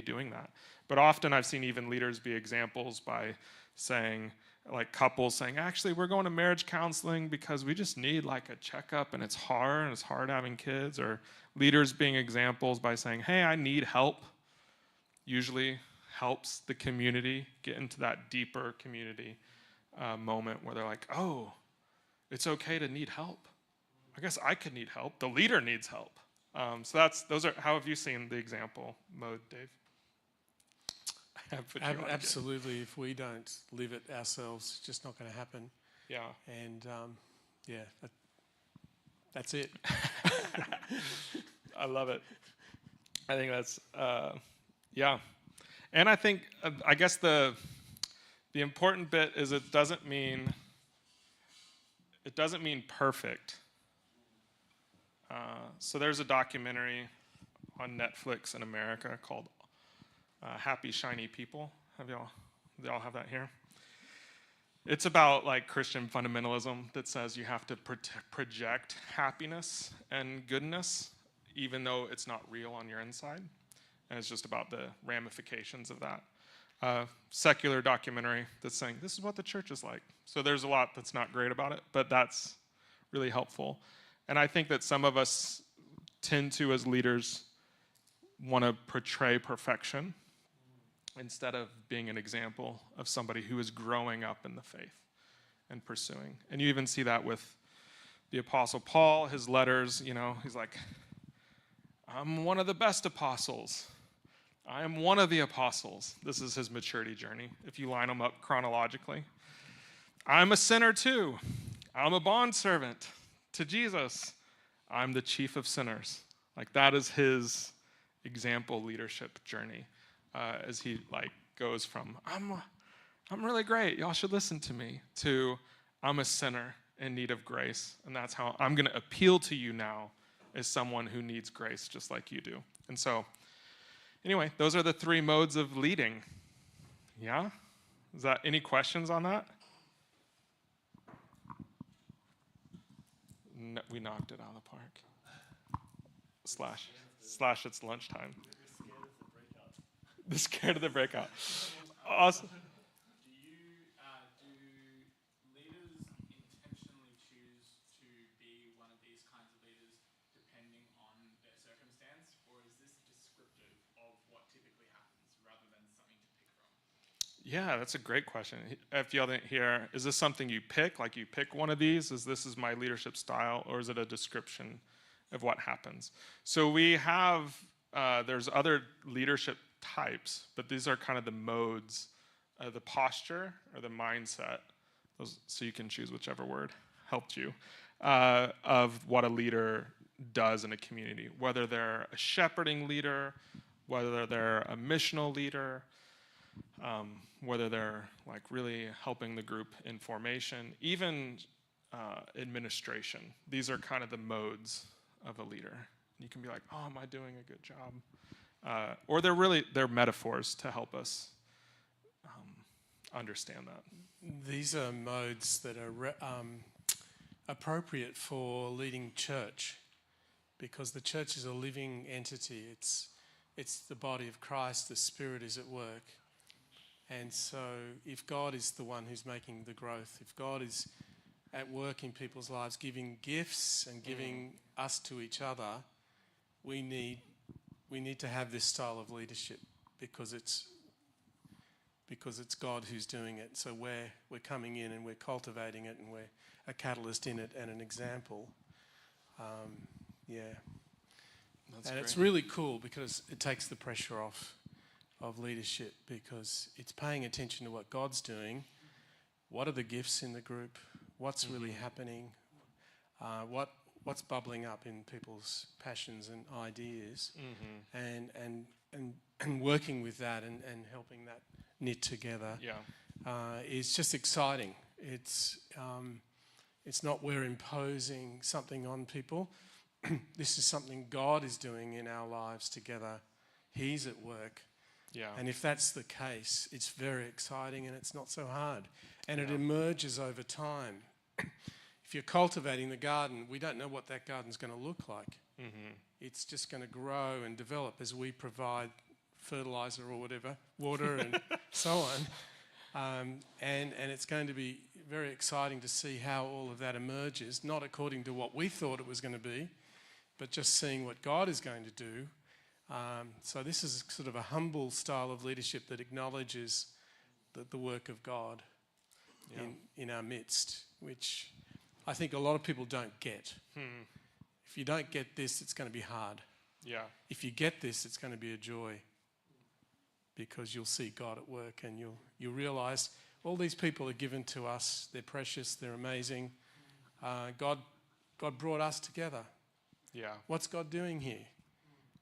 [SPEAKER 1] doing that. But often I've seen even leaders be examples by saying, like couples saying, actually, we're going to marriage counseling because we just need like a checkup and it's hard having kids. Or leaders being examples by saying, hey, I need help. Usually helps the community get into that deeper community moment where they're like, oh, it's okay to need help. I guess I could need help. The leader needs help. So how have you seen the example mode, Dave?
[SPEAKER 2] Absolutely. If we don't live it ourselves, it's just not going to happen.
[SPEAKER 1] Yeah.
[SPEAKER 2] And that's it.
[SPEAKER 1] I love it. I think that's, yeah. And I think, I guess the important bit is it doesn't mean perfect. So there's a documentary on Netflix in America called Happy Shiny People. Do y'all have that here? It's about like Christian fundamentalism that says you have to project happiness and goodness even though it's not real on your inside. And it's just about the ramifications of that. Secular documentary that's saying this is what the church is like. So there's a lot that's not great about it, but that's really helpful. And I think that some of us tend to, as leaders, want to portray perfection instead of being an example of somebody who is growing up in the faith and pursuing. And you even see that with the Apostle Paul, his letters, he's like, I'm one of the best apostles. I am one of the apostles. This is his maturity journey, if you line them up chronologically. I'm a sinner too. I'm a bondservant to Jesus. I'm the chief of sinners. Like that is his example leadership journey as he goes from I'm really great, y'all should listen to me, to I'm a sinner in need of grace, and that's how I'm going to appeal to you now as someone who needs grace just like you do. And so anyway, those are the three modes of leading. Yeah? Is that any questions on that? No, we knocked it out of the park. Slash it's lunchtime. They're scared of the breakout. Awesome.
[SPEAKER 7] Do leaders intentionally choose to be one of these kinds of leaders depending on their circumstance, or is this descriptive of what typically happens rather than something to pick from?
[SPEAKER 1] Yeah, that's a great question. If y'all didn't hear, is this something you pick? Like you pick one of these? This is my leadership style, or is it a description of what happens? So we have, there's other leadership types, but these are kind of the modes, the posture or the mindset, so you can choose whichever word helped you, of what a leader does in a community, whether they're a shepherding leader, whether they're a missional leader, whether they're like really helping the group in formation, even administration. These are kind of the modes of a leader. You can be like, oh, am I doing a good job? Or they're metaphors to help us understand that.
[SPEAKER 2] These are modes that are appropriate for leading church, because the church is a living entity. It's the body of Christ. The Spirit is at work. And so if God is the one who's making the growth, if God is at work in people's lives, giving gifts and giving us to each other, we need to have this style of leadership, because it's God who's doing it. So we're coming in and we're cultivating it, and we're a catalyst in it and an example.
[SPEAKER 1] That's
[SPEAKER 2] and
[SPEAKER 1] great.
[SPEAKER 2] it's really cool because it takes the pressure off of leadership, because it's paying attention to what God's doing. What are the gifts in the group? What's really happening? What's bubbling up in people's passions and ideas, and working with that and helping that knit together is just exciting. It's not we're imposing something on people. This is something God is doing in our lives together. He's at work.
[SPEAKER 1] Yeah.
[SPEAKER 2] And if that's the case, it's very exciting and it's not so hard. And it emerges over time. If you're cultivating the garden, we don't know what that garden's going to look like. It's just going to grow and develop as we provide fertilizer or whatever, water and so on. And it's going to be very exciting to see how all of that emerges, not according to what we thought it was going to be, but just seeing what God is going to do. So this is sort of a humble style of leadership that acknowledges the work of God in our midst, which I think a lot of people don't get. If you don't get this, it's going to be hard.
[SPEAKER 1] Yeah.
[SPEAKER 2] If you get this, it's going to be a joy, because you'll see God at work, and you'll realise all these people are given to us. They're precious. They're amazing. God brought us together.
[SPEAKER 1] Yeah.
[SPEAKER 2] What's God doing here?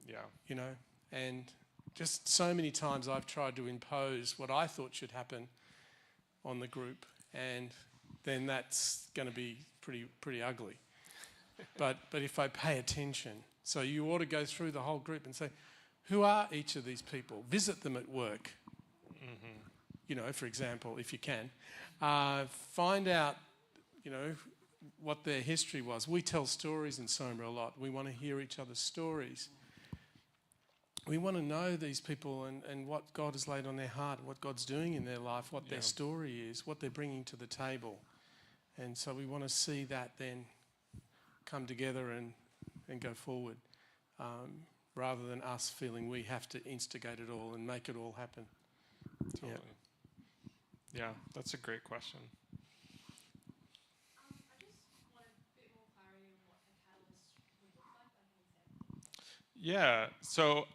[SPEAKER 1] Yeah.
[SPEAKER 2] You know, and just so many times I've tried to impose what I thought should happen on the group, and then that's going to be pretty ugly. But if I pay attention, so you ought to go through the whole group and say, who are each of these people? Visit them at work. You know, for example, if you can, find out, you know, what their history was. We tell stories in Soma a lot. We want to hear each other's stories. We want to know these people and what God has laid on their heart, what God's doing in their life, what their story is, what they're bringing to the table. And so we want to see that then come together and go forward, rather than us feeling we have to instigate it all and make it all happen.
[SPEAKER 1] Totally. Yeah, that's a great question.
[SPEAKER 9] I just want a bit more clarity on what a catalyst would look like an example.
[SPEAKER 1] Yeah. So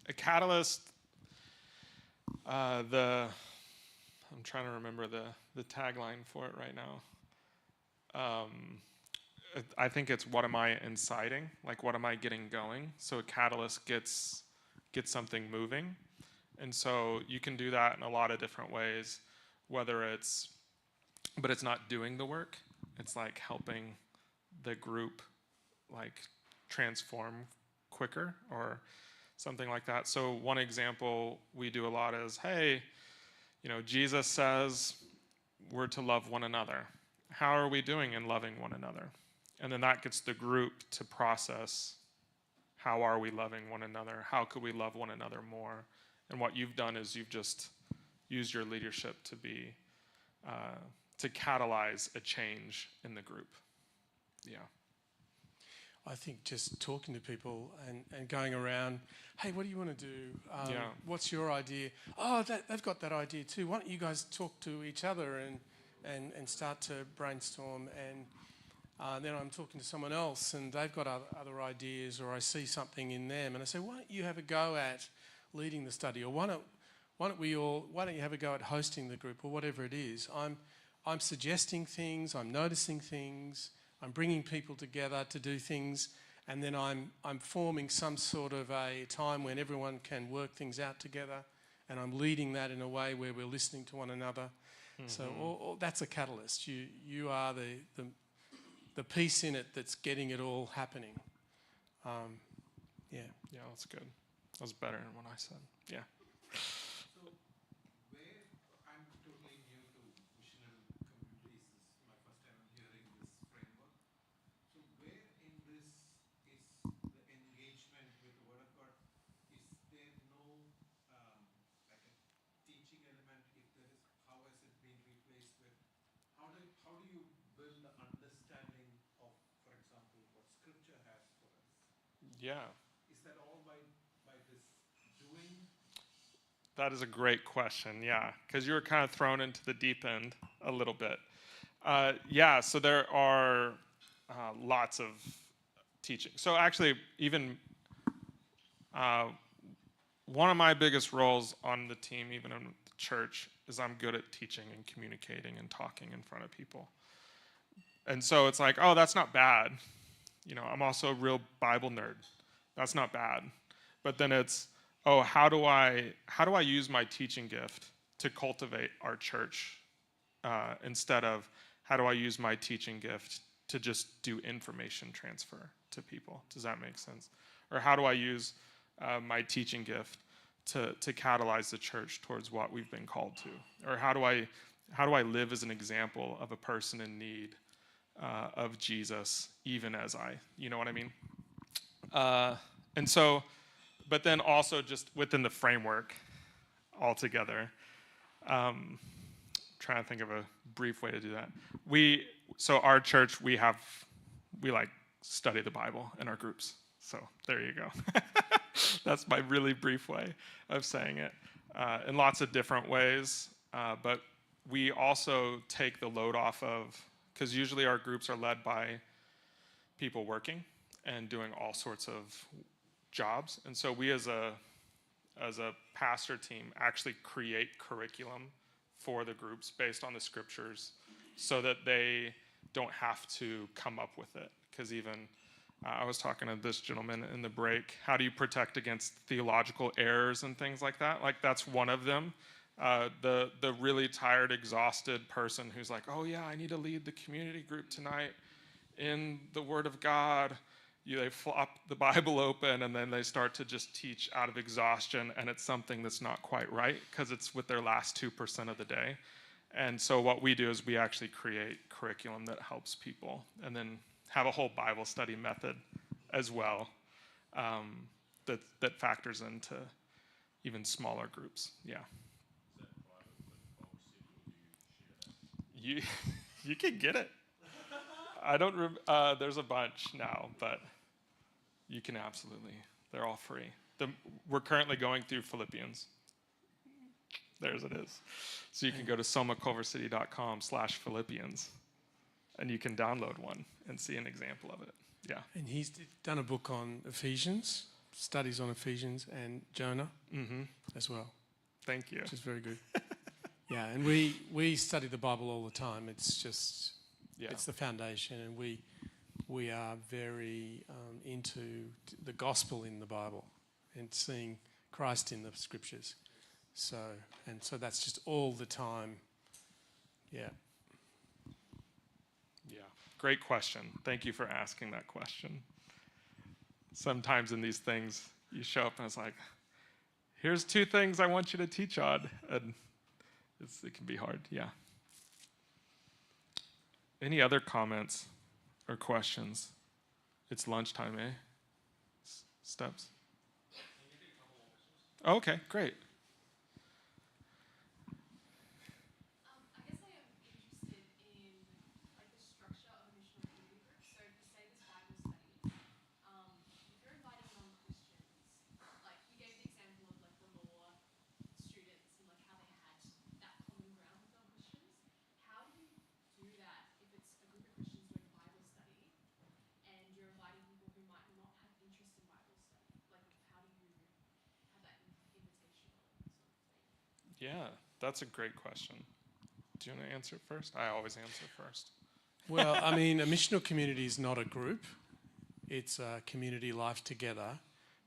[SPEAKER 1] a catalyst. I'm trying to remember the tagline for it right now. I think it's what am I inciting? Like what am I getting going? So a catalyst gets something moving. And so you can do that in a lot of different ways, but it's not doing the work. It's like helping the group like transform quicker or something like that. So one example we do a lot is, hey, you know, Jesus says we're to love one another. How are we doing in loving one another? And then that gets the group to process, how are we loving one another? How could we love one another more? And what you've done is you've just used your leadership to be, to catalyze a change in the group. Yeah.
[SPEAKER 2] I think just talking to people and going around, hey, what do you want to do? What's your idea? Oh, they've got that idea too. Why don't you guys talk to each other and start to brainstorm? And then I'm talking to someone else and they've got other ideas, or I see something in them and I say, why don't you have a go at leading the study? Or why don't you have a go at hosting the group, or whatever it is? I'm suggesting things, I'm noticing things, I'm bringing people together to do things, and then I'm forming some sort of a time when everyone can work things out together, and I'm leading that in a way where we're listening to one another. So that's a catalyst. You are the piece in it that's getting it all happening.
[SPEAKER 1] Yeah, that's good. That was better than what I said. Yeah.
[SPEAKER 10] So, I'm totally new to missional communities. This is my first time I'm hearing this framework.
[SPEAKER 1] Yeah.
[SPEAKER 2] Is that all by this doing?
[SPEAKER 1] That is a great question, yeah, because you were kind of thrown into the deep end a little bit. Yeah, so there are lots of teaching. So actually, even one of my biggest roles on the team, even in the church, is I'm good at teaching and communicating and talking in front of people. And so it's like, oh, that's not bad. You know, I'm also a real Bible nerd. That's not bad. But then it's, oh, how do I use my teaching gift to cultivate our church instead of how do I use my teaching gift to just do information transfer to people? Does that make sense? Or how do I use my teaching gift to catalyze the church towards what we've been called to? Or how do I live as an example of a person in need of Jesus, even as you know what I mean? And so, but then also just within the framework altogether, trying to think of a brief way to do that. So our church, we like study the Bible in our groups. So there you go. That's my really brief way of saying it, in lots of different ways. But we also take the load off of, because usually our groups are led by people working and doing all sorts of jobs. And so we as a pastor team actually create curriculum for the groups based on the scriptures so that they don't have to come up with it. Because even I was talking to this gentleman in the break, how do you protect against theological errors and things like that? Like that's one of them. The really tired, exhausted person who's like, oh yeah, I need to lead the community group tonight in the Word of God. They flop the Bible open and then they start to just teach out of exhaustion, and it's something that's not quite right because it's with their last 2% of the day. And so what we do is we actually create curriculum that helps people, and then have a whole Bible study method as well that factors into even smaller groups. Yeah.
[SPEAKER 6] Is that private for Culver City, or do you share that?
[SPEAKER 1] You can get it. I don't. There's a bunch now, but you can absolutely. They're all free. We're currently going through Philippians. There's it is. So you can go to somaculvercity.com/Philippians, and you can download one and see an example of it. Yeah.
[SPEAKER 2] And he's done a book on Ephesians, studies on Ephesians and Jonah as well.
[SPEAKER 1] Thank you.
[SPEAKER 2] Which is very good. Yeah, and we study the Bible all the time. It's just, it's the foundation, and we are very into the gospel in the Bible and seeing Christ in the scriptures. So that's just all the time. Yeah.
[SPEAKER 1] Yeah. Great question. Thank you for asking that question. Sometimes in these things, you show up and it's like, here's 2 things I want you to teach on. And it can be hard. Yeah. Any other comments or questions? It's lunchtime, eh? Steps? Oh, okay, great.
[SPEAKER 9] I guess I am interested in like the structure of a missional community group. So for say this Bible study, if you're inviting non-Christians, like you gave the example of like the law students and like how they had that common ground with non-Christians. How do you do that if it's a group of Christians doing Bible study and you're inviting people who might not have interest in Bible study? Like how do you have that invitational sort of thing?
[SPEAKER 1] Yeah, that's a great question. Do you want to answer it first? I always answer first.
[SPEAKER 2] Well, I mean, a missional community is not a group. It's a community life together,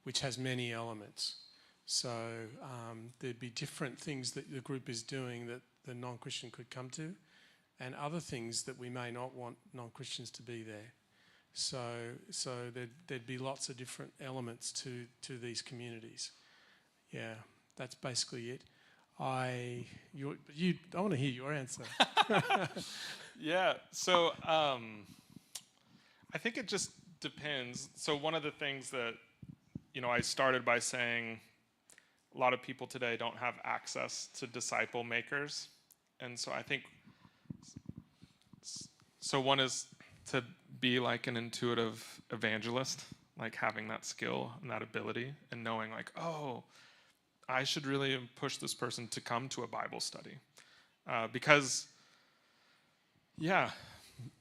[SPEAKER 2] which has many elements. So there'd be different things that the group is doing that the non-Christian could come to, and other things that we may not want non-Christians to be there. So there'd be lots of different elements to these communities. Yeah, that's basically it. I want to hear your answer.
[SPEAKER 1] Yeah, so I think it just depends. So one of the things that, I started by saying a lot of people today don't have access to disciple makers. And so I think, so one is to be like an intuitive evangelist, like having that skill and that ability and knowing like, oh, I should really push this person to come to a Bible study. Because, yeah,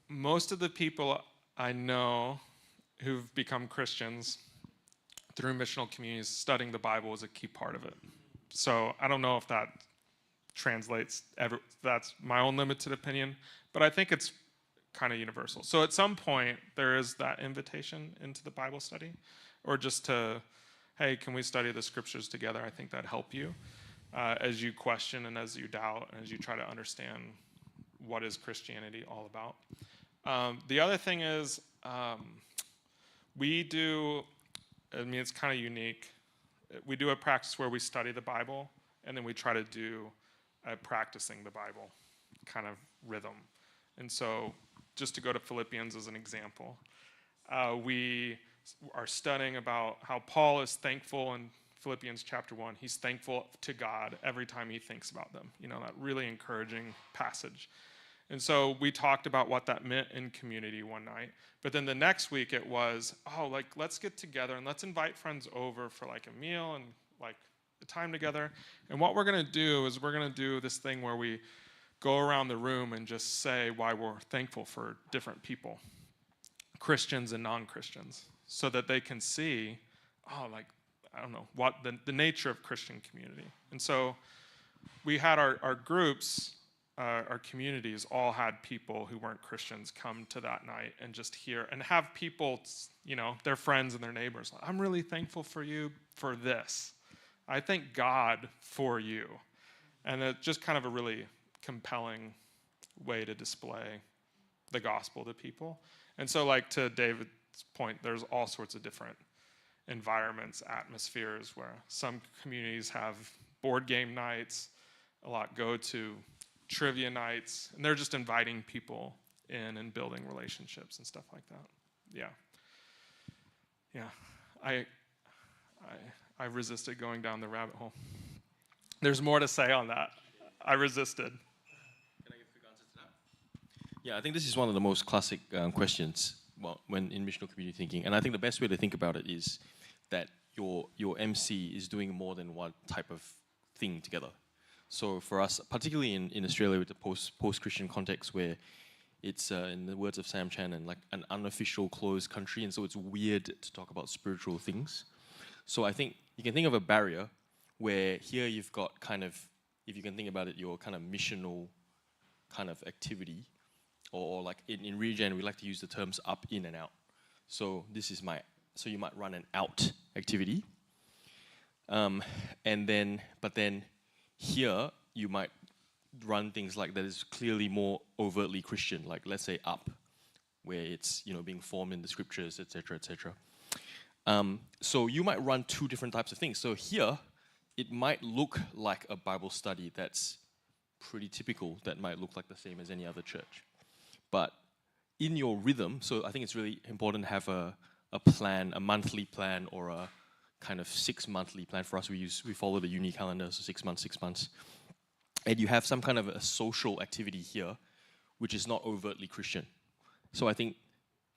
[SPEAKER 1] most of the people I know who've become Christians through missional communities, studying the Bible is a key part of it. So I don't know if that translates, that's my own limited opinion, but I think it's kind of universal. So at some point, there is that invitation into the Bible study, or just to, hey, can we study the scriptures together? I think that'd help you as you question and as you doubt and as you try to understand what is Christianity all about. The other thing is we do, I mean, it's kind of unique. We do a practice where we study the Bible, and then we try to do a practicing the Bible kind of rhythm. And so just to go to Philippians as an example, we are studying about how Paul is thankful in Philippians chapter 1. He's thankful to God every time he thinks about them. You know, that really encouraging passage. And so we talked about what that meant in community one night. But then the next week it was, oh, like, let's get together and let's invite friends over for like a meal and like the time together. And what we're going to do is we're going to do this thing where we go around the room and just say why we're thankful for different people, Christians and non-Christians, so that they can see, oh, like, I don't know, what the nature of Christian community. And so we had our groups, our communities all had people who weren't Christians come to that night and just hear and have people, you know, their friends and their neighbors. I'm really thankful for you for this. I thank God for you. And it's just kind of a really compelling way to display the gospel to people. And so, like, to David's point, there's all sorts of different environments, atmospheres, where some communities have board game nights, a lot go to trivia nights, and they're just inviting people in and building relationships and stuff like that. Yeah. I resisted going down the rabbit hole. There's more to say on that. I resisted.
[SPEAKER 4] Can I give a quick answer to that? Yeah, I think this is one of the most classic questions when in missional community thinking. And I think the best way to think about it is that your MC is doing more than one type of thing together. So for us, particularly in Australia with the post-Christian context where it's, in the words of Sam Chan, and like an unofficial closed country, and so it's weird to talk about spiritual things. So I think you can think of a barrier where here you've got kind of, if you can think about it, your kind of missional kind of activity, or like in Regen, we like to use the terms up, in, and out. So so you might run an out activity, but then here you might run things like that is clearly more overtly Christian, like let's say up, where it's, you know, being formed in the scriptures, etc., etc. So you might run two different types of things. So here, it might look like a Bible study that's pretty typical, that might look like the same as any other church. But in your rhythm, so I think it's really important to have a plan, a monthly plan, or a kind of 6 monthly plan. For us, we follow the uni calendar, so 6 months. And you have some kind of a social activity here, which is not overtly Christian. So I think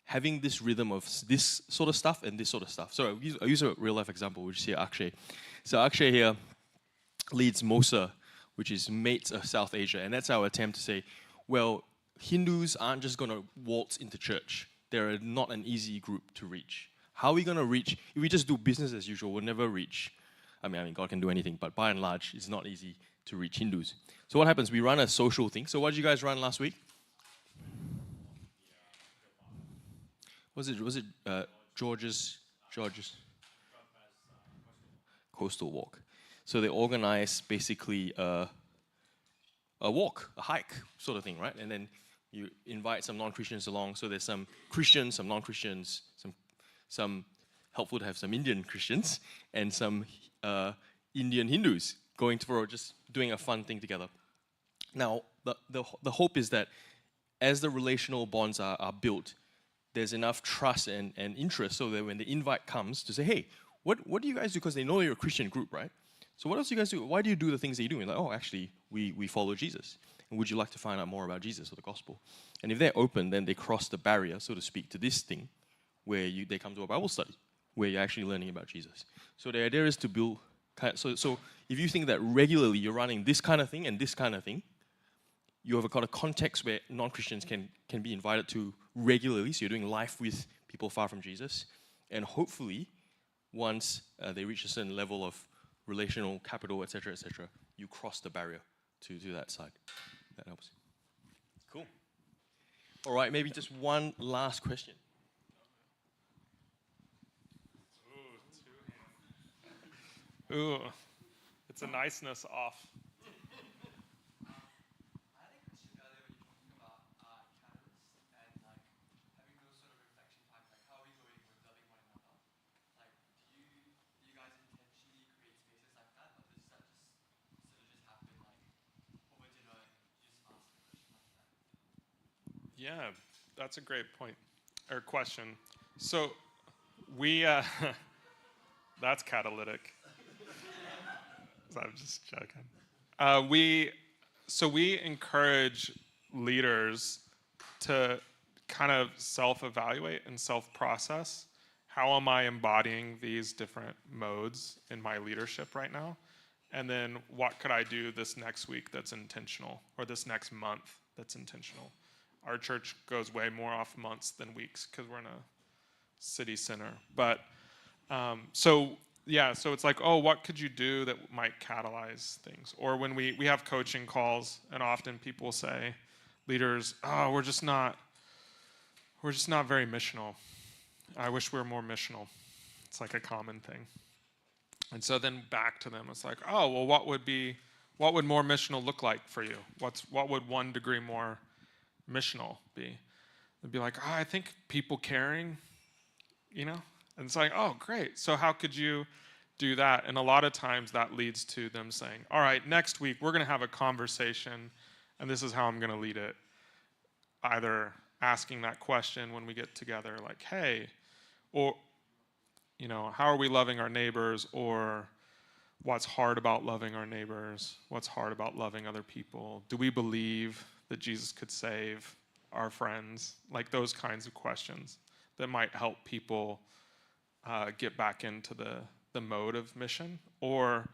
[SPEAKER 4] having this rhythm of this sort of stuff and this sort of stuff. So I use a real life example, which is here Akshay. So Akshay here leads MOSA, which is Mates of South Asia. And that's our attempt to say, well, Hindus aren't just going to waltz into church. They're not an easy group to reach. How are we going to reach? If we just do business as usual, we'll never reach. I mean, God can do anything, but by and large, it's not easy to reach Hindus. So what happens? We run a social thing. So what did you guys run last week? Was it George's Coastal Walk? So they organize basically a walk, a hike sort of thing, right? And then you invite some non-Christians along. So there's some Christians, some non-Christians, some helpful to have some Indian Christians and some Indian Hindus going for just doing a fun thing together. Now, the hope is that as the relational bonds are built, there's enough trust and interest so that when the invite comes to say, hey, what do you guys do? Because they know you're a Christian group, right? So what else do you guys do? Why do you do the things that you do? And like, oh, actually, we follow Jesus. And would you like to find out more about Jesus or the gospel? And if they're open, then they cross the barrier, so to speak, to this thing where they come to a Bible study.
[SPEAKER 10] where you're actually learning about Jesus. So the idea is to build, so if you think that regularly you're running this kind of thing and this kind of thing, you have got a context where non-Christians can be invited to regularly, so you're doing life with people far from Jesus, and hopefully, once they reach a certain level of relational capital, etc., you cross the barrier to that side. That helps. Cool. All right, maybe just one last question.
[SPEAKER 1] Ooh, it's a niceness off.
[SPEAKER 8] I had a question earlier when you were talking about catalysts and like having those sort of reflection time, like how are we going with loving one another? Like, do you guys intentionally create spaces like that, or does that just sort of just happen like over dinner and you just ask a question like that?
[SPEAKER 1] Yeah, that's a great point or question. So we, that's catalytic. I'm just joking. We encourage leaders to kind of self-evaluate and self-process. How am I embodying these different modes in my leadership right now? And then what could I do this next week that's intentional, or this next month that's intentional? Our church goes way more off months than weeks because we're in a city center. But so it's like, oh, what could you do that might catalyze things? Or when we have coaching calls, and often people say, leaders, oh, we're just not very missional. I wish we were more missional. It's like a common thing. And so then back to them, it's like, oh, well, what would more missional look like for you? What would 1 degree more missional be? They'd be like, oh, I think people caring, And it's like, oh, great. So how could you do that? And a lot of times that leads to them saying, all right, next week we're going to have a conversation, and this is how I'm going to lead it. Either asking that question when we get together, like, hey, or, how are we loving our neighbors? Or what's hard about loving our neighbors? What's hard about loving other people? Do we believe that Jesus could save our friends? Like those kinds of questions that might help people get back into the mode of mission. Or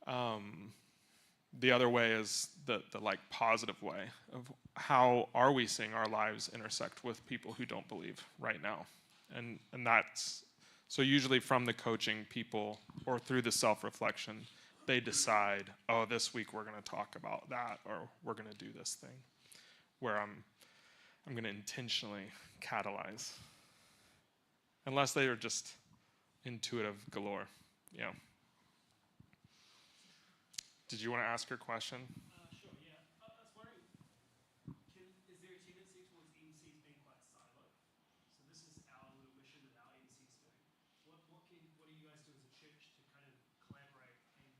[SPEAKER 1] the other way is the like positive way of how are we seeing our lives intersect with people who don't believe right now. And that's, so usually from the coaching, people, or through the self-reflection, they decide, oh, this week we're going to talk about that, or we're going to do this thing, where I'm going to intentionally catalyze. Unless they are just intuitive galore. Yeah. Did you want to ask your question?
[SPEAKER 8] Sure, yeah. I was wondering, is there a tendency towards EMCs being quite siloed? So this is our little mission that our EMC's doing. What do you guys do as a church to kind of collaborate and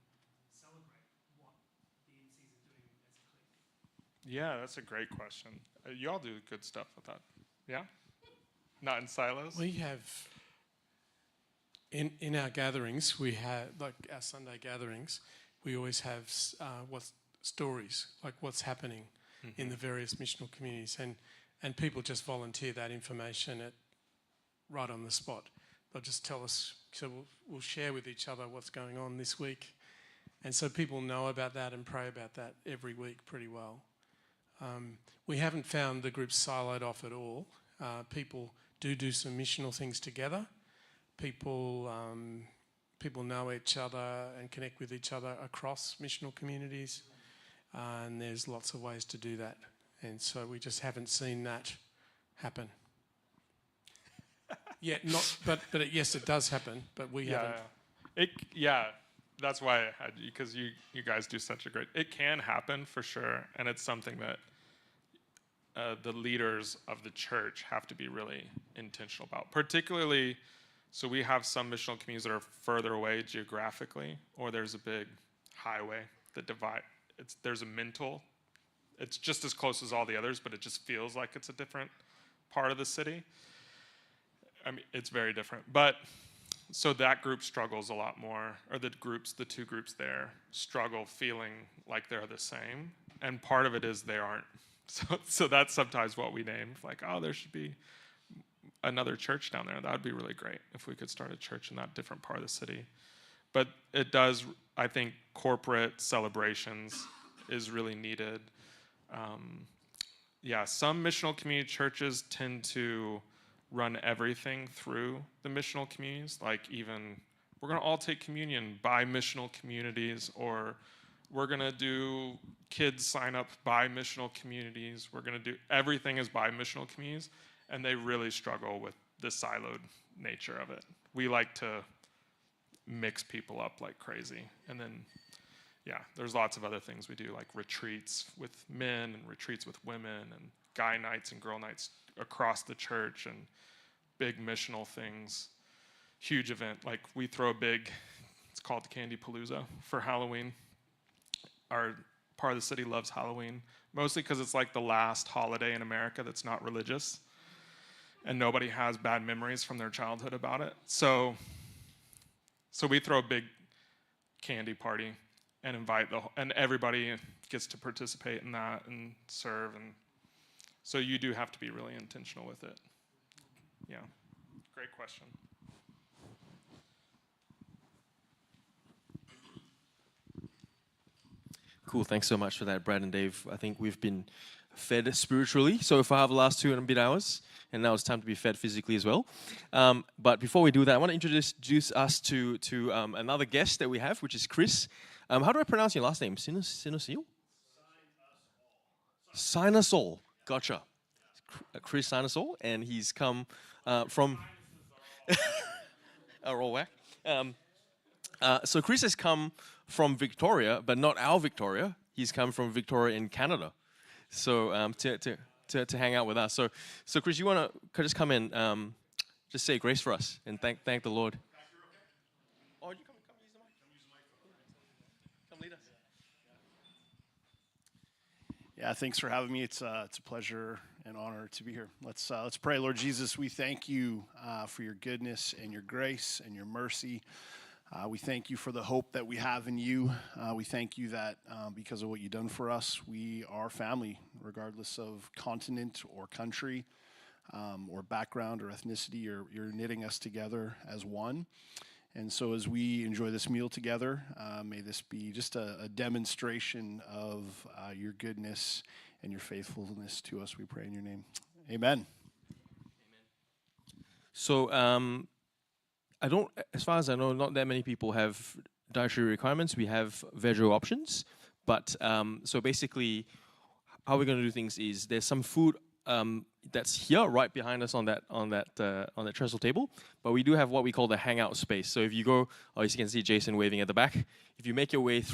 [SPEAKER 8] celebrate what the EMCs are doing as a collective?
[SPEAKER 1] Yeah, that's a great question. You all do good stuff with that. Yeah? Not in silos?
[SPEAKER 2] We have, in our gatherings, we have, like our Sunday gatherings, we always have stories, like what's happening in the various missional communities. And people just volunteer that information right on the spot. They'll just tell us, so we'll share with each other what's going on this week. And so people know about that and pray about that every week pretty well. We haven't found the group siloed off at all. People do some missional things together. People know each other and connect with each other across missional communities, and there's lots of ways to do that. And so we just haven't seen that happen. Yes, it does happen, but we haven't.
[SPEAKER 1] That's why I had you, because you guys do such a great. It can happen for sure, and it's something that the leaders of the church have to be really intentional about. Particularly, so we have some missional communities that are further away geographically, or there's a big highway that divide. There's a mental. It's just as close as all the others, but it just feels like it's a different part of the city. I mean, it's very different, but. So that group struggles a lot more, or the two groups there struggle feeling like they're the same. And part of it is they aren't. So that's sometimes what we name, like, oh, there should be another church down there. That would be really great if we could start a church in that different part of the city. But it does, I think, corporate celebrations is really needed. Yeah, some missional community churches tend to run everything through the missional communities, like even we're going to all take communion by missional communities, or we're going to do kids sign up by missional communities. We're going to do everything is by missional communities, and they really struggle with the siloed nature of it. We like to mix people up like crazy. And then, yeah, there's lots of other things we do, like retreats with men and retreats with women and guy nights and girl nights across the church and big missional things. Huge event. Like we throw a big, it's called Candy Palooza for Halloween. Our part of the city loves Halloween, mostly because it's like the last holiday in America that's not religious. And nobody has bad memories from their childhood about it. So we throw a big candy party and invite and everybody gets to participate in that and serve. And so you do have to be really intentional with it. Yeah, great question.
[SPEAKER 10] Cool, thanks so much for that, Brad and Dave. I think we've been fed spiritually so far the last 2.5 hours, and now it's time to be fed physically as well. But before we do that, I want to introduce us to another guest that we have, which is Chris. How do I pronounce your last name? Sinosio? Sinosol. Gotcha. Chris Sinosol, and he's come from... roll whack. So Chris has come from Victoria, but not our Victoria. He's come from Victoria in Canada. So to hang out with us. So Chris, you want to just come in, just say grace for us and thank the Lord. Oh, you come use the mic. Come lead us.
[SPEAKER 11] Yeah, thanks for having me. It's a pleasure and honor to be here. Let's pray. Lord Jesus, we thank you for your goodness and your grace and your mercy. We thank you for the hope that we have in you. We thank you that because of what you've done for us, we are family, regardless of continent or country or background or ethnicity. You're knitting us together as one. And so as we enjoy this meal together, may this be just a demonstration of your goodness and your faithfulness to us. We pray in your name. Amen.
[SPEAKER 10] So, as far as I know, not that many people have dietary requirements. We have veggie options, but so basically, how we're going to do things is there's some food that's here right behind us on that trestle table, but we do have what we call the hangout space. So if you go, as you can see Jason waving at the back, if you make your way through